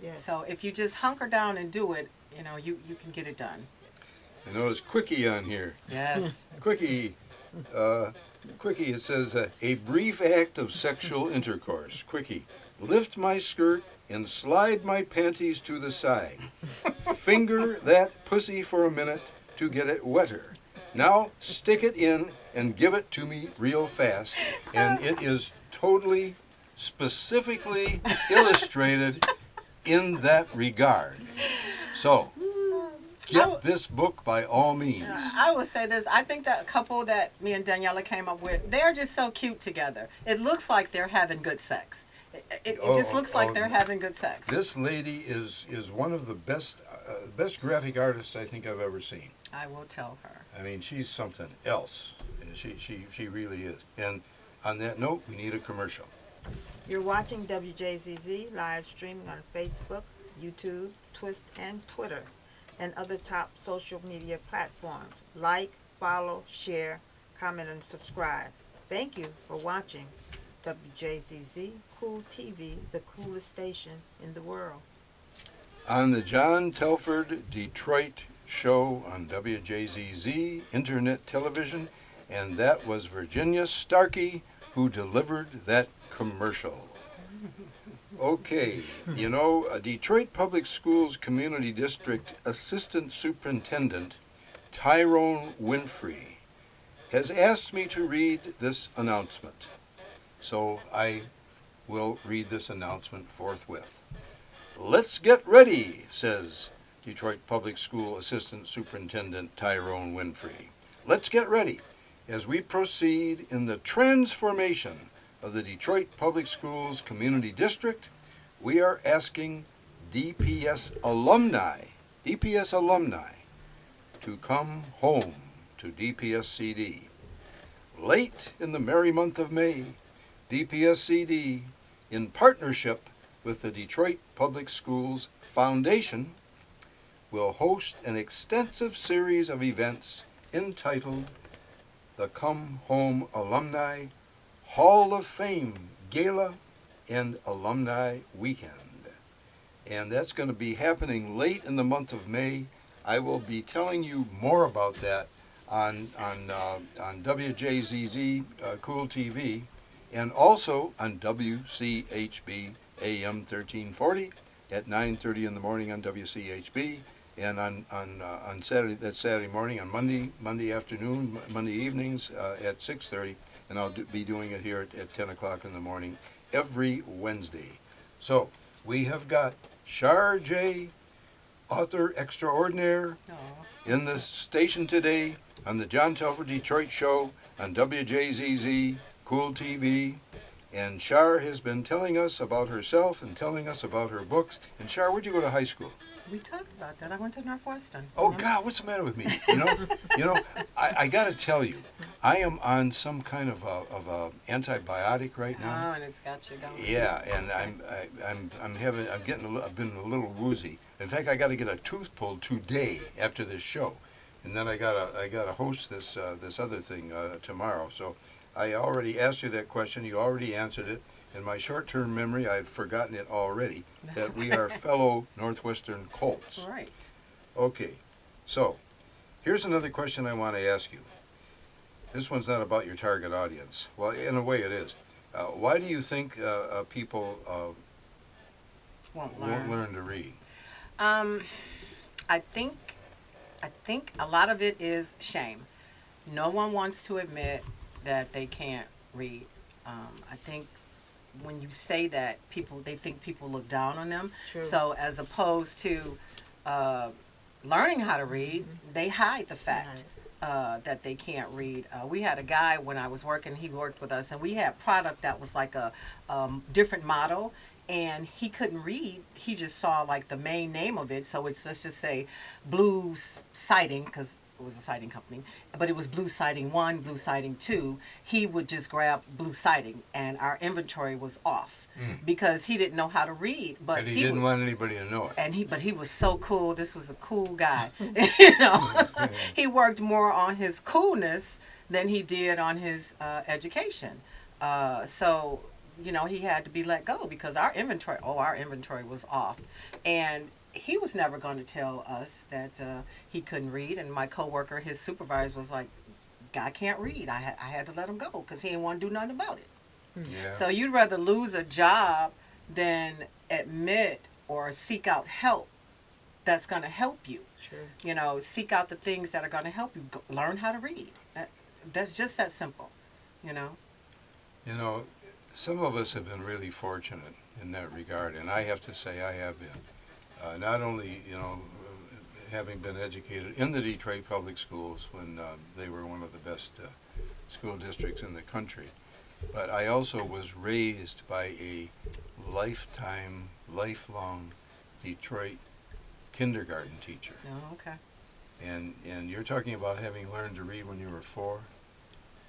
Speaker 1: Yes.
Speaker 3: So if you just hunker down and do it, you can get it done.
Speaker 2: I notice Quickie on here.
Speaker 3: Yes.
Speaker 2: Quickie, it says a brief act of sexual intercourse. Quickie, lift my skirt and slide my panties to the side. Finger that pussy for a minute to get it wetter. Now stick it in and give it to me real fast. And it is totally, specifically illustrated in that regard. So, get this book by all means.
Speaker 3: I will say this. I think that couple that me and Daniela came up with, they're just so cute together. It looks like they're having good sex. It just looks like they're having good sex.
Speaker 2: This lady is one of the best graphic artists I think I've ever seen.
Speaker 3: I will tell her.
Speaker 2: I mean, she's something else. She really is. And on that note, we need a commercial.
Speaker 1: You're watching WJZZ live streaming on Facebook, YouTube, Twist, and Twitter, and other top social media platforms. Like, follow, share, comment, and subscribe. Thank you for watching WJZZ Cool TV, the coolest station in the world.
Speaker 2: On the John Telford Detroit show on WJZZ Internet Television, and that was Virginia Starkey who delivered that commercial. Okay, you know, a Detroit Public Schools Community District Assistant Superintendent Tyrone Winfrey has asked me to read this announcement. So I will read this announcement forthwith. Let's get ready, says Detroit Public School Assistant Superintendent Tyrone Winfrey. Let's get ready as we proceed in the transformation of the Detroit Public Schools Community District. We are asking DPS alumni to come home to DPSCD. Late in the merry month of May, DPSCD, in partnership with the Detroit Public Schools Foundation, will host an extensive series of events entitled the Come Home Alumni Hall of Fame Gala and Alumni Weekend. And that's going to be happening late in the month of May. I will be telling you more about that on WJZZ Cool TV and also on WCHB AM 1340 at 9:30 in the morning on WCHB, and on Saturday, that's Saturday morning, on Monday afternoon, Monday evenings at 6:30, and I'll be doing it here at 10 o'clock in the morning every Wednesday. So we have got Char J, author extraordinaire, in the station today on the John Telford Detroit Show on WJZZ Cool TV. And Char has been telling us about herself and telling us about her books. And Char, where'd you go to high school?
Speaker 3: We talked about that. I went to Northwestern.
Speaker 2: Oh God, what's the matter with me? I got to tell you, I am on some kind of a antibiotic right now.
Speaker 3: Oh, and it's got you going.
Speaker 2: Yeah, and I've been a little woozy. In fact, I got to get a tooth pulled today after this show, and then I gotta host this other thing tomorrow. So I already asked you that question. You already answered it. In my short-term memory, I had forgotten it already.
Speaker 3: That's
Speaker 2: that we are fellow Northwestern Colts.
Speaker 3: Right.
Speaker 2: Okay, so here's another question I want to ask you. This one's not about your target audience. Well, in a way, it is. Why do you think people
Speaker 3: Won't
Speaker 2: won't
Speaker 3: learn.
Speaker 2: learn to read?
Speaker 3: I think a lot of it is shame. No one wants to admit that they can't read. I think when you say that, they think people look down on them.
Speaker 1: True.
Speaker 3: So as opposed to learning how to read, they hide the fact that they can't read. We had a guy when I was working. He worked with us, and we had product that was like a different model. And he couldn't read. He just saw like the main name of it. So it's, let's just say, Blue Siding, because it was a siding company, but it was Blue Siding 1, Blue Siding 2. He would just grab Blue Siding, and our inventory was off because he didn't know how to read. But
Speaker 2: And he didn't want anybody to know it.
Speaker 3: But he was so cool. This was a cool guy. You know, he worked more on his coolness than he did on his education. So you know, he had to be let go because our inventory was off. And he was never going to tell us that he couldn't read. And my coworker, his supervisor, was like, "Guy can't read." I had to let him go because he didn't want to do nothing about it.
Speaker 2: Yeah.
Speaker 3: So you'd rather lose a job than admit or seek out help that's going to help you.
Speaker 1: Sure.
Speaker 3: You know, seek out the things that are going to help you. Learn how to read. That's just that simple, you know.
Speaker 2: You know, some of us have been really fortunate in that regard, and I have to say I have been. Not only, you know, having been educated in the Detroit public schools when they were one of the best school districts in the country, but I also was raised by a lifelong Detroit kindergarten teacher.
Speaker 3: Oh, okay.
Speaker 2: And you're talking about having learned to read when you were 4?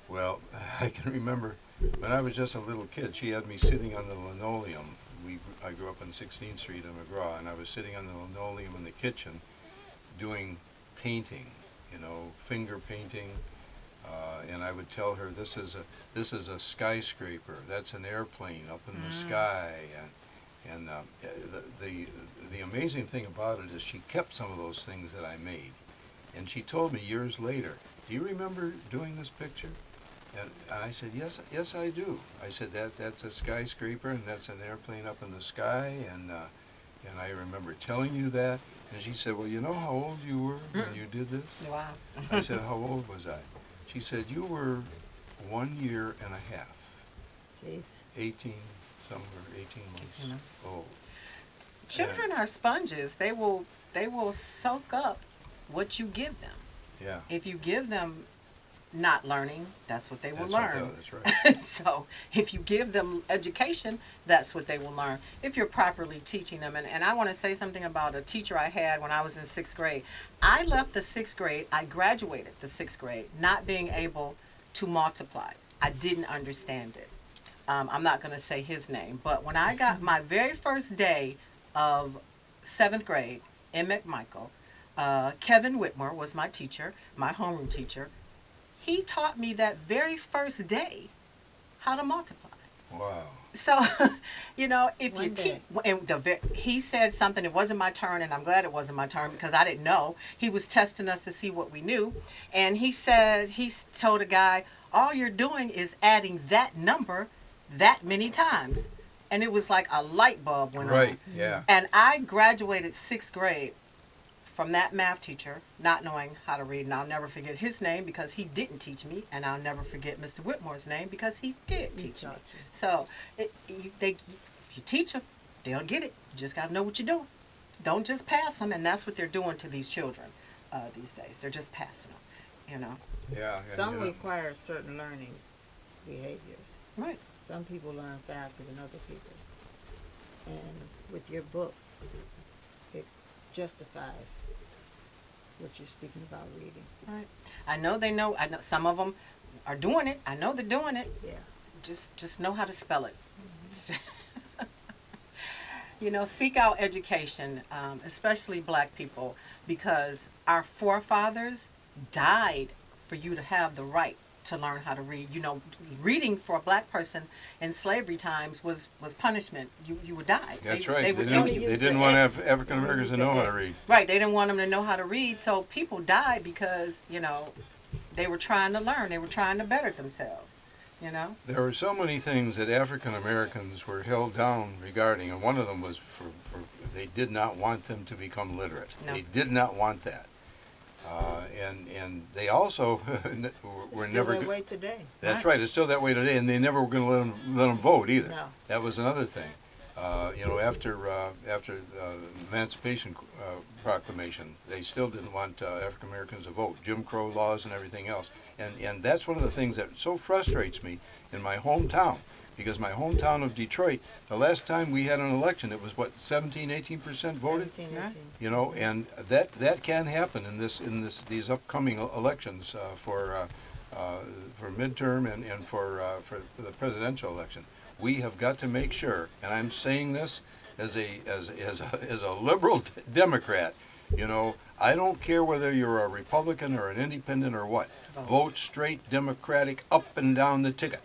Speaker 2: Well, I can remember when I was just a little kid, she had me sitting on the linoleum. I grew up on 16th Street in McGraw, and I was sitting on the linoleum in the kitchen doing painting, you know, finger painting, and I would tell her, this is a skyscraper, that's an airplane up in the sky, and the amazing thing about it is she kept some of those things that I made, and she told me years later, "Do you remember doing this picture?" And I said, yes, I do. I said, that's a skyscraper, and that's an airplane up in the sky, and I remember telling you that. And she said, well, you know how old you were when you did this?
Speaker 3: Wow.
Speaker 2: I said, how old was I? She said, you were 1 year and a half.
Speaker 1: Jeez.
Speaker 2: 18, somewhere 18 months
Speaker 3: 18 months.
Speaker 2: old.
Speaker 3: Children are sponges. They will soak up what you give them.
Speaker 2: Yeah.
Speaker 3: If you give them not learning, that's what they will learn.
Speaker 2: That's right.
Speaker 3: So if you give them education, that's what they will learn. If you're properly teaching them. And I want to say something about a teacher I had when I was in 6th grade. I left the 6th grade, I graduated the 6th grade, not being able to multiply. I didn't understand it. I'm not going to say his name, but when I got my very first day of 7th grade in McMichael, Kevin Whitmore was my teacher, my homeroom teacher. He taught me that very first day how to multiply.
Speaker 2: Wow.
Speaker 3: So, you know, if
Speaker 1: One
Speaker 3: you
Speaker 1: day.
Speaker 3: teach, he said something, it wasn't my turn, and I'm glad it wasn't my turn because I didn't know. He was testing us to see what we knew. And he said, told a guy, all you're doing is adding that number that many times. And it was like a light bulb went on.
Speaker 2: Right, yeah.
Speaker 3: And I graduated 6th grade from that math teacher, not knowing how to read. And I'll never forget his name because he didn't teach me. And I'll never forget Mr. Whitmore's name because he did teach me.
Speaker 1: taught you.
Speaker 3: So if you teach them, they'll get it. You just got to know what you're doing. Don't just pass them. And that's what they're doing to these children these days. They're just passing them, you know.
Speaker 2: Yeah. and,
Speaker 1: Some
Speaker 2: you know,
Speaker 1: require certain learnings, behaviors.
Speaker 3: Right.
Speaker 1: Some people learn faster than other people. And with your book, it justifies what you're speaking about reading.
Speaker 3: Right. I know they know. I know some of them are doing it. I know they're doing it.
Speaker 1: Yeah.
Speaker 3: Just know how to spell it. You know, seek out education, especially black people, because our forefathers died for you to have the right to learn how to read. You know, reading for a black person in slavery times was punishment. You would die.
Speaker 2: That's right. They
Speaker 3: would
Speaker 2: didn't,
Speaker 3: kill you.
Speaker 2: they didn't want to have African Americans to know how to read.
Speaker 3: Right, they didn't want them to know how to read, so people died because, you know, they were trying to learn. They were trying to better themselves, you know?
Speaker 2: There were so many things that African Americans were held down regarding, and one of them was for they did not want them to become literate.
Speaker 3: No.
Speaker 2: They did not want that. And they also were never.
Speaker 1: Still that way today.
Speaker 2: That's right. It's still that way today, and they never were going to let them vote either.
Speaker 1: No.
Speaker 2: That was another thing. You know, after the Emancipation Proclamation, they still didn't want African Americans to vote. Jim Crow laws and everything else, and that's one of the things that so frustrates me in my hometown, because my hometown of Detroit, the last time we had an election, it was what 17-18% voted.
Speaker 1: 17,
Speaker 3: Yeah.
Speaker 1: 18.
Speaker 2: You know, and that can happen in these upcoming elections for midterm and for the presidential election. We have got to make sure, and I'm saying this as a liberal Democrat. You know, I don't care whether you're a Republican or an independent or what. Vote straight Democratic up and down the ticket.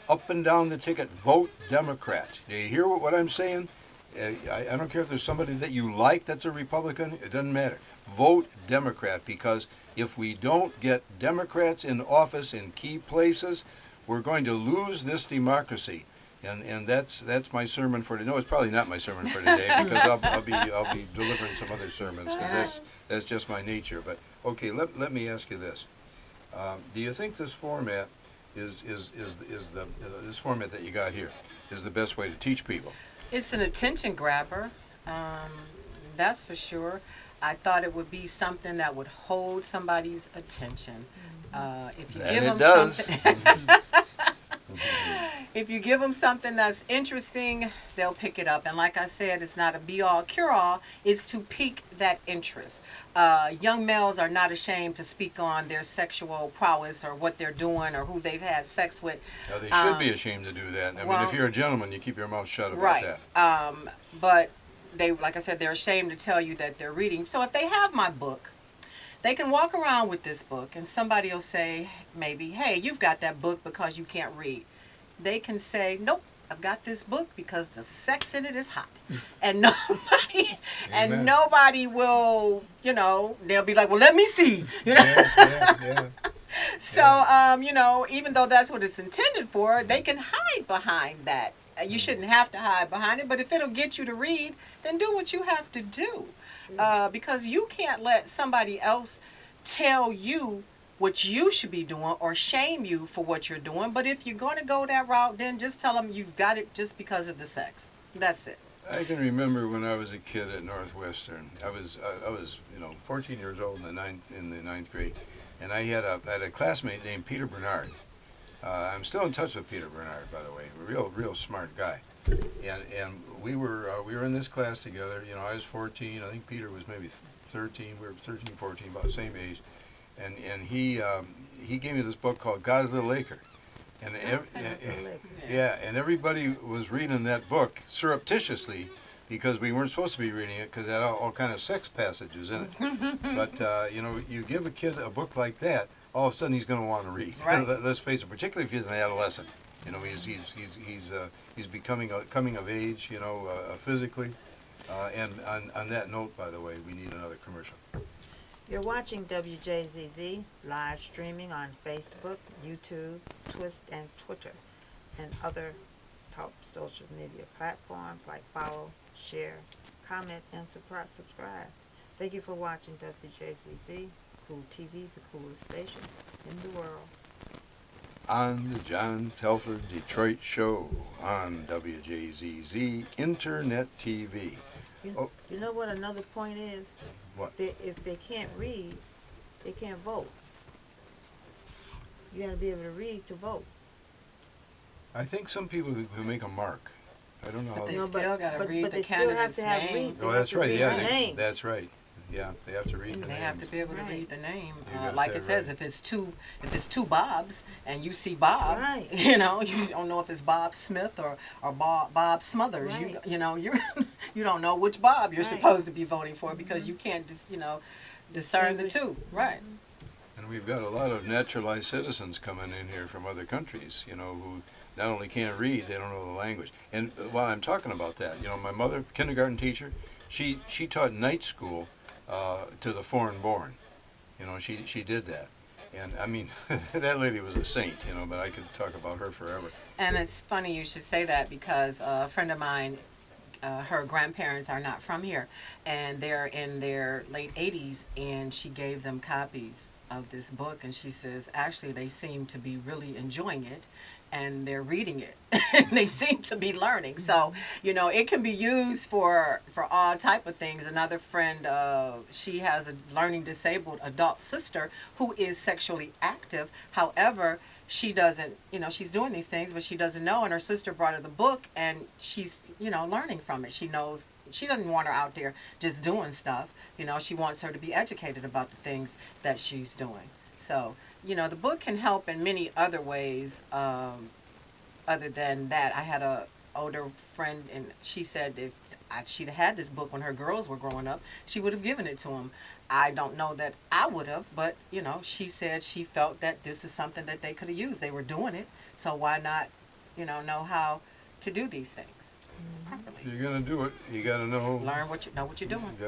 Speaker 2: Up and down the ticket, vote Democrat. Do you hear what I'm saying? I don't care if there's somebody that you like that's a Republican, it doesn't matter. Vote Democrat, because if we don't get Democrats in office in key places, we're going to lose this democracy. And that's my sermon for today. No, it's probably not my sermon for today because I'll be delivering some other sermons because that's just my nature. But okay, let me ask you this: do you think this format is this format that you got here is the best way to teach people?
Speaker 3: It's an attention grabber, that's for sure. I thought it would be something that would hold somebody's attention. If you
Speaker 2: And
Speaker 3: give
Speaker 2: it
Speaker 3: them
Speaker 2: does.
Speaker 3: something, if you give them something that's interesting, they'll pick it up. And like I said, it's not a be-all, cure-all. It's to pique that interest. Young males are not ashamed to speak on their sexual prowess or what they're doing or who they've had sex with.
Speaker 2: Now, they should be ashamed to do that. I mean,
Speaker 3: well,
Speaker 2: if you're a gentleman, you keep your mouth shut about
Speaker 3: Right.
Speaker 2: that.
Speaker 3: But they, like I said, they're ashamed to tell you that they're reading. So if they have my book, they can walk around with this book and somebody will say, maybe, hey, you've got that book because you can't read. They can say, nope, I've got this book because the sex in it is hot. And nobody,
Speaker 2: Amen.
Speaker 3: nobody will, you know, they'll be like, well, let me see. You know?
Speaker 2: Yeah.
Speaker 3: So, even though that's what it's intended for, they can hide behind that. You shouldn't have to hide behind it, but if it'll get you to read, then do what you have to do. Because you can't let somebody else tell you what you should be doing or shame you for what you're doing. But if you're going to go that route, then just tell them you've got it just because of the sex. That's it.
Speaker 2: I can remember when I was a kid at Northwestern. I was 14 years old in the ninth grade, and I had a classmate named Peter Bernard. I'm still in touch with Peter Bernard, by the way. Real smart guy. And we were in this class together. You know, I was 14. I think Peter was maybe 13. We were 13, 14, about the same age. And he gave me this book called God's Little Acre. And and everybody was reading that book surreptitiously because we weren't supposed to be reading it because it had all kind of sex passages in it. But you give a kid a book like that, all of a sudden he's going to want to read.
Speaker 3: Right.
Speaker 2: Let's face it, particularly if he's an adolescent. You know, he's becoming coming of age. Physically. And on that note, by the way, we need another commercial.
Speaker 1: You're watching WJZZ live streaming on Facebook, YouTube, Twist, and Twitter, and other top social media platforms like follow, share, comment, and subscribe. Thank you for watching WJZZ, Cool TV, the coolest station in the world.
Speaker 2: On the John Telford Detroit Show on WJZZ Internet TV.
Speaker 1: You know what another point is?
Speaker 2: What?
Speaker 1: If they can't read, they can't vote. You got to be able to read to vote.
Speaker 2: I think some people who make a mark. I don't know how
Speaker 3: But they
Speaker 1: No,
Speaker 3: still got to read
Speaker 1: but
Speaker 3: the
Speaker 1: they still have
Speaker 3: candidate's
Speaker 1: to have
Speaker 3: name.
Speaker 1: read. They
Speaker 2: Oh,
Speaker 1: have
Speaker 2: that's
Speaker 1: to
Speaker 2: right.
Speaker 1: read
Speaker 2: Yeah,
Speaker 1: the names.
Speaker 2: that's right. Yeah, they have to read the
Speaker 3: They
Speaker 2: names.
Speaker 3: have to be able to
Speaker 1: Right.
Speaker 3: read the name.
Speaker 2: You got
Speaker 3: Like
Speaker 2: that
Speaker 3: it says,
Speaker 2: right.
Speaker 3: if it's two Bobs and you see Bob,
Speaker 1: Right.
Speaker 3: you don't know if it's Bob Smith or Bob Smothers.
Speaker 1: Right.
Speaker 3: You don't know which Bob you're
Speaker 1: Right.
Speaker 3: supposed to be voting for because you can't discern the
Speaker 1: Distinguish.
Speaker 3: two. Right.
Speaker 2: And we've got a lot of naturalized citizens coming in here from other countries, who not only can't read, they don't know the language. And while I'm talking about that, my mother, kindergarten teacher, she taught night school to the foreign-born. She did that. And, I mean, that lady was a saint, but I could talk about her forever.
Speaker 3: And it's funny you should say that because a friend of mine, her grandparents are not from here, and they're in their late 80s, and she gave them copies of this book, and she says actually they seem to be really enjoying it, and they're reading it. They seem to be learning. So it can be used for all type of things. Another friend, she has a learning disabled adult sister who is sexually active. However, she doesn't, she's doing these things, but she doesn't know. And her sister brought her the book, and she's, learning from it. She knows she doesn't want her out there just doing stuff. She wants her to be educated about the things that she's doing. So, the book can help in many other ways. Other than that, I had a older friend, and she said if she'd had this book when her girls were growing up, she would have given it to them. I don't know that I would have, but she said she felt that this is something that they could have used. They were doing it, so why not, know how to do these things properly.
Speaker 2: If you're going to do it, you got to know.
Speaker 3: Learn what you're doing.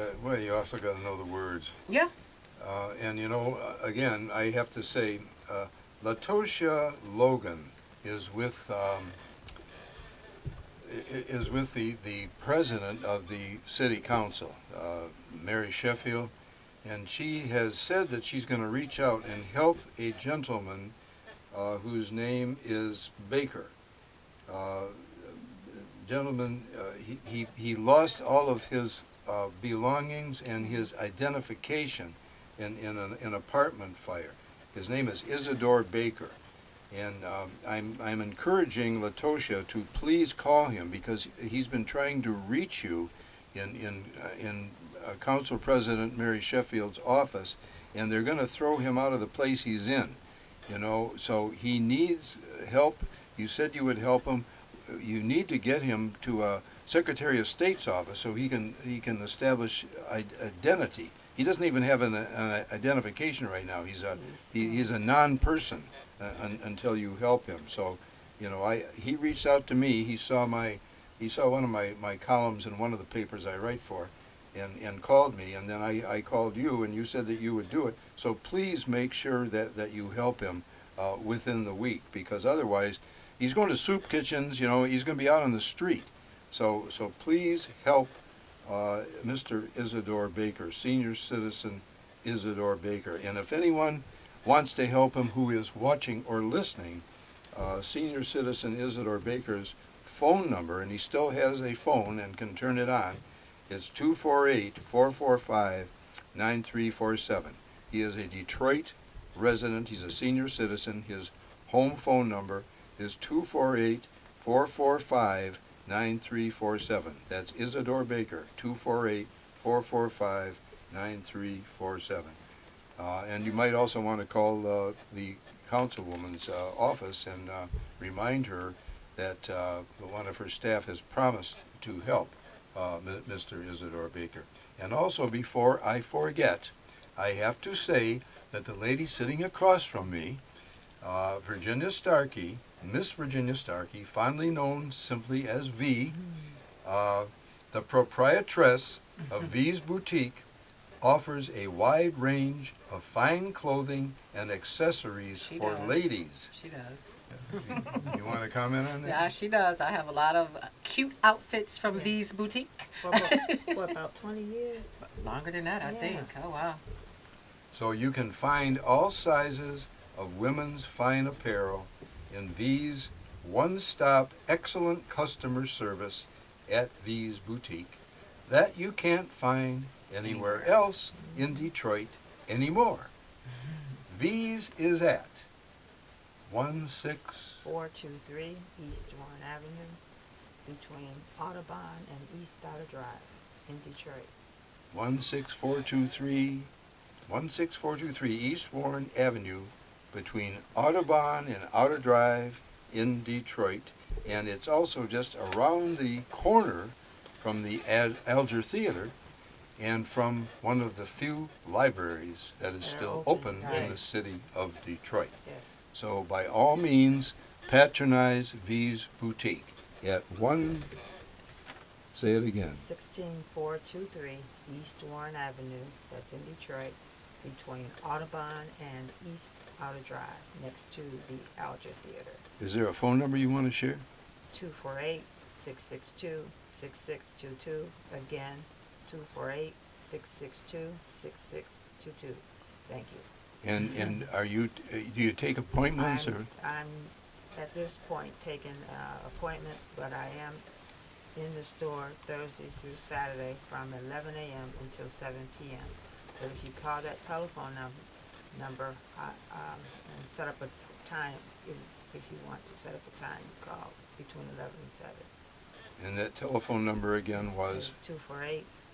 Speaker 2: You also got to know the words.
Speaker 3: Yeah.
Speaker 2: And again, I have to say, Latosha Logan is with the president of the city council, Mary Sheffield, and she has said that she's going to reach out and help a gentleman whose name is Baker. Gentleman, he lost all of his belongings and his identification in an apartment fire. His name is Isidore Baker. And I'm encouraging Latosha to please call him because he's been trying to reach you in Council President Mary Sheffield's office, and they're going to throw him out of the place he's in. So he needs help. You said you would help him. You need to get him to a Secretary of State's office so he can establish identity. He doesn't even have an identification right now. He's a non-person until you help him. So, he reached out to me. He saw one of my columns in one of the papers I write for, and called me, and then I called you, and you said that you would do it. So please make sure that you help him within the week, because otherwise he's going to soup kitchens, he's going to be out on the street. So please help Mr. Isidore Baker, senior citizen Isidore Baker. And if anyone wants to help him who is watching or listening, senior citizen Isidore Baker's phone number, and he still has a phone and can turn it on, is 248-445-9347. He is a Detroit resident. He's a senior citizen. His home phone number is 248-445-9347. That's Isidore Baker, 248-445-9347. And you might also want to call the councilwoman's office and remind her that one of her staff has promised to help Mr. Isidore Baker. And also, before I forget, I have to say that the lady sitting across from me, Virginia Starkey, Miss Virginia Starkey, fondly known simply as V, the proprietress of V's Boutique, offers a wide range of fine clothing and accessories for ladies.
Speaker 3: She does.
Speaker 2: You want to comment on that?
Speaker 3: Yeah, she does. I have a lot of cute outfits from V's Boutique.
Speaker 1: For about 20 years.
Speaker 3: Longer than that, I think. Oh, wow.
Speaker 2: So you can find all sizes of women's fine apparel in V's one-stop excellent customer service at V's Boutique that you can't find anywhere else in Detroit anymore. V's is at
Speaker 1: 423 East Warren Avenue, between Audubon and East Outer Drive in Detroit.
Speaker 2: 16423 East Warren Avenue, between Audubon and Outer Drive in Detroit. And it's also just around the corner from the Alger Theater and from one of the few libraries that is still open in the city of Detroit.
Speaker 1: Yes.
Speaker 2: So by all means, patronize V's Boutique at say it again.
Speaker 1: 16423 East Warren Avenue, that's in Detroit, between Audubon and East Outer Drive, next to the Alger Theater.
Speaker 2: Is there a phone number you want to share?
Speaker 1: 248-662-6622. Again, 248-662-6622. Thank you.
Speaker 2: And are you do you take appointments or?
Speaker 1: I'm at this point taking appointments, but I am in the store Thursday through Saturday from 11 a.m. until 7 p.m. But if you call that telephone number and set up a time, if you want to set up a time, call between 11 and 7.
Speaker 2: And that telephone number again was?
Speaker 1: It's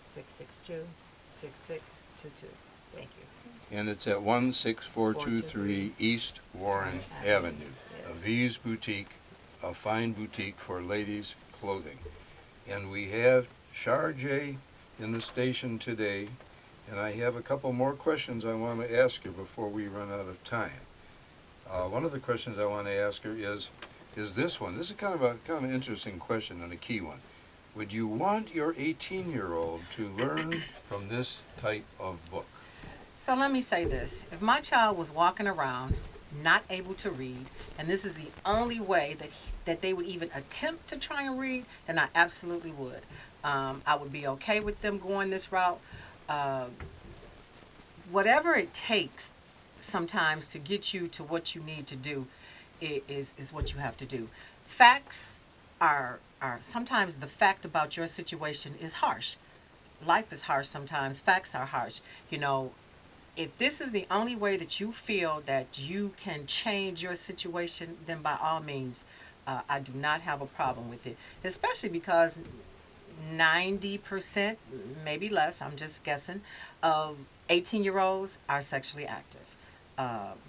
Speaker 1: 248-662-6622. Thank you.
Speaker 2: And it's at 16423 East Warren Avenue.
Speaker 1: Yes.
Speaker 2: V's Boutique, a fine boutique for ladies' clothing. And we have Charjay in the station today, and I have a couple more questions I want to ask you before we run out of time. One of the questions I want to ask her is this one. This is kind of an interesting question and a key one. Would you want your 18-year-old to learn from this type of book?
Speaker 3: So let me say this. If my child was walking around not able to read, and this is the only way that they would even attempt to try and read, then I absolutely would. I would be okay with them going this route. Whatever it takes sometimes to get you to what you need to do is what you have to do. Facts are sometimes the fact about your situation is harsh. Life is harsh sometimes. Facts are harsh. If this is the only way that you feel that you can change your situation, then by all means, I do not have a problem with it. Especially because 90%, maybe less, I'm just guessing, of 18-year-olds are sexually active.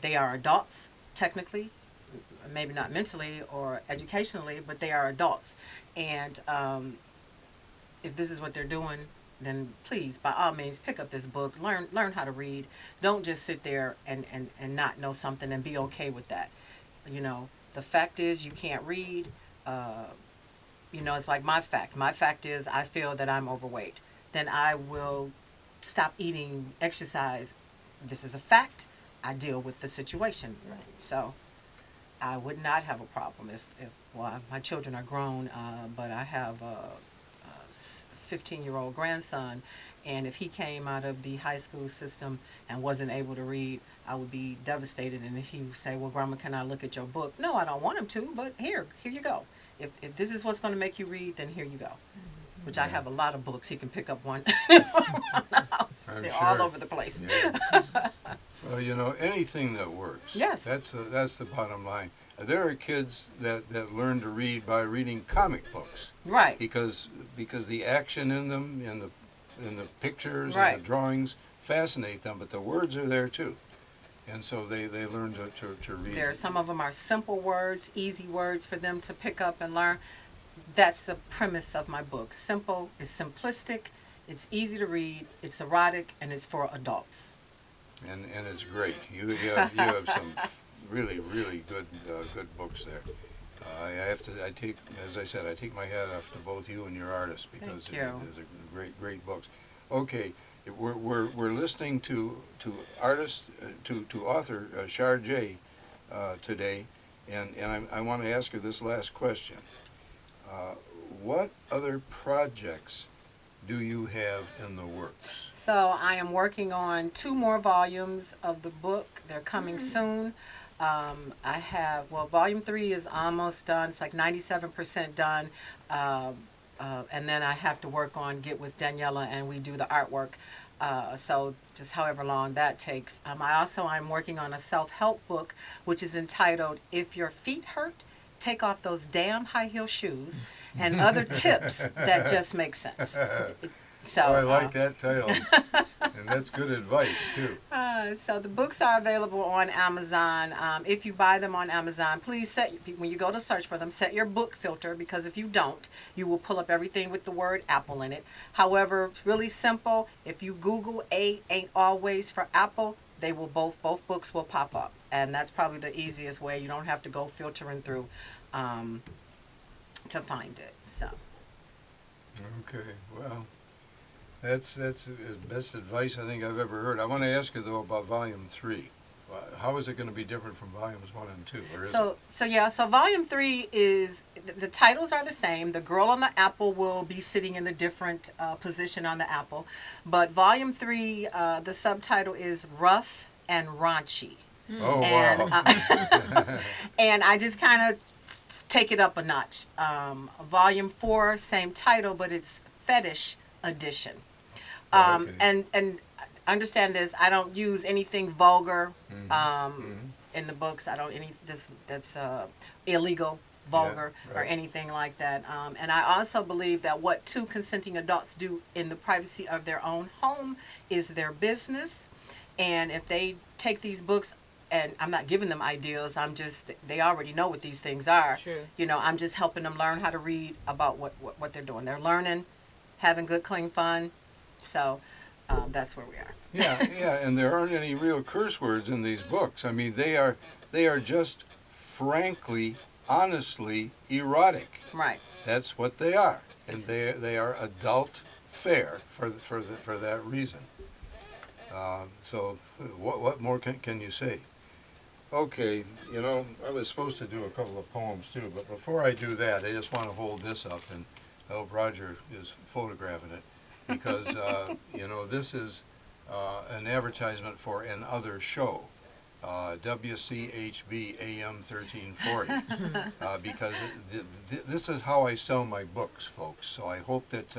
Speaker 3: They are adults, technically, maybe not mentally or educationally, but they are adults. And if this is what they're doing, then please, by all means, pick up this book. Learn how to read. Don't just sit there and not know something and be okay with that. The fact is you can't read. It's like my fact. My fact is I feel that I'm overweight. then I will stop eating exercise. This is a fact. I deal with the situation.
Speaker 1: Right.
Speaker 3: So I would not have a problem if well, my children are grown, but I have a 15-year-old grandson, and if he came out of the high school system and wasn't able to read, I would be devastated. And if he would say, "Well, Grandma, can I look at your book?" No, I don't want him to, but here you go. If this is what's going to make you read, then here you go. Which I have a lot of books. He can pick up one around the house.
Speaker 2: I'm
Speaker 3: They're
Speaker 2: sure.
Speaker 3: all over the place.
Speaker 2: Yeah. Well, anything that works.
Speaker 3: Yes.
Speaker 2: That's the bottom line. There are kids that learn to read by reading comic books
Speaker 3: Right.
Speaker 2: because the action in them, in the pictures
Speaker 3: Right.
Speaker 2: and the drawings fascinate them, but the words are there too, and so they learn to read.
Speaker 3: Some of them are simple words, easy words for them to pick up and learn. That's the premise of my book. Simple is simplistic, it's easy to read, it's erotic, and it's for adults.
Speaker 2: And it's great. You have some really good books there. I take my hat off to both you and your artists because
Speaker 3: Thank you.
Speaker 2: it is a great books. Okay, we're listening to artist to author Char J today, and I want to ask her this last question. What other projects do you have in the works?
Speaker 3: So I am working on 2 more volumes of the book. They're coming soon. Volume 3 is almost done. It's like 97% done. And then I have to get with Daniela and we do the artwork. So just however long that takes. I'm working on a self-help book, which is entitled, If Your Feet Hurt, Take Off Those Damn High Heel Shoes, and Other Tips That Just Make Sense. So,
Speaker 2: I like that title, and that's good advice too.
Speaker 3: So the books are available on Amazon. If you buy them on Amazon, please when you go to search for them, set your book filter, because if you don't, you will pull up everything with the word Apple in it. However, really simple. If you Google A ain't always for Apple, they will both books will pop up, and that's probably the easiest way. You don't have to go filtering through to find it. So.
Speaker 2: Okay, well. That's the best advice I think I've ever heard. I want to ask you though about Volume 3. How is it going to be different from Volumes 1 and 2?
Speaker 3: So Volume 3 is the titles are the same. The girl on the apple will be sitting in a different position on the apple, but Volume 3, the subtitle is Rough and Raunchy.
Speaker 2: Oh
Speaker 3: And,
Speaker 2: wow!
Speaker 3: and I just kind of take it up a notch. Volume 4, same title, but it's Fetish Edition.
Speaker 2: Okay.
Speaker 3: And understand this. I don't use anything vulgar in the books. I don't that's illegal, vulgar,
Speaker 2: Yeah, right.
Speaker 3: or anything like that. And I also believe that what 2 consenting adults do in the privacy of their own home is their business. And if they take these books, and I'm not giving them ideas, they already know what these things are.
Speaker 1: True.
Speaker 3: I'm just helping them learn how to read about what they're doing. They're learning, having good, clean fun. So that's where we are.
Speaker 2: Yeah, and there aren't any real curse words in these books. I mean, they are just frankly, honestly erotic.
Speaker 3: Right.
Speaker 2: That's what they are, and they are adult fare for that reason. So what more can you say? Okay, I was supposed to do a couple of poems too, but before I do that, I just want to hold this up, and I hope Roger is photographing it, because this is an advertisement for an other show, WCHB AM 1340, because this is how I sell my books, folks. So I hope that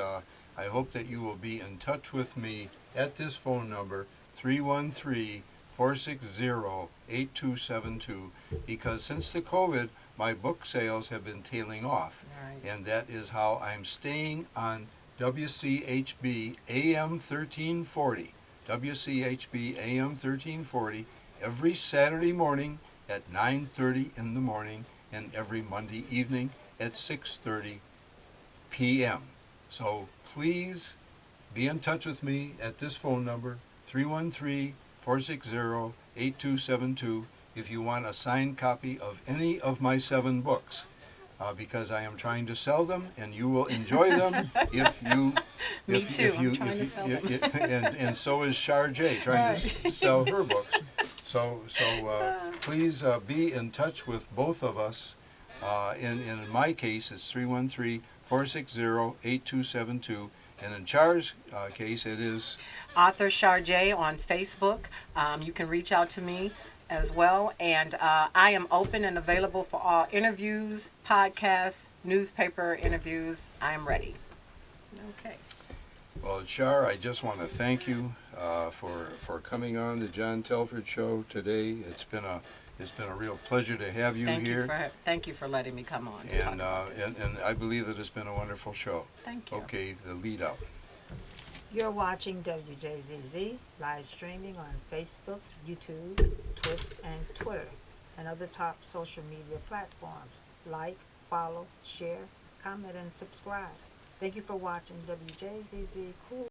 Speaker 2: you will be in touch with me at this phone number, 313-460-8272, because since the COVID, my book sales have been tailing off.
Speaker 3: Right.
Speaker 2: And that is how I'm staying on WCHB AM 1340. WCHB AM 1340 every Saturday morning at 9:30 in the morning, and every Monday evening at 6:30 p.m. So please be in touch with me at this phone number, 313-460-8272, if you want a signed copy of any of my 7 books. because I am trying to sell them, and you will enjoy them if you.
Speaker 3: Me
Speaker 2: if-
Speaker 3: too.
Speaker 2: if you-
Speaker 3: I'm trying
Speaker 2: if
Speaker 3: to
Speaker 2: you-
Speaker 3: sell them.
Speaker 2: and so is Char J trying to sell her books. So please be in touch with both of us. In my case, it's 313-460-8272. And in Char's case, it is
Speaker 3: Author Charjay on Facebook. You can reach out to me as well. And I am open and available for all interviews, podcasts, newspaper interviews. I am ready. Okay.
Speaker 2: well, Char. I just want to thank you for coming on the John Telford Show today. It's been a real pleasure to have you here.
Speaker 3: Thank you for letting me come on. To talk
Speaker 2: And,
Speaker 3: about this.
Speaker 2: and I believe that it's been a wonderful show.
Speaker 3: Thank you.
Speaker 2: Okay, the lead out.
Speaker 1: You're watching WJZZ live streaming on Facebook, YouTube, Twist, and Twitter, and other top social media platforms. Like, follow, share, comment, and subscribe. Thank you for watching WJZZ Cool.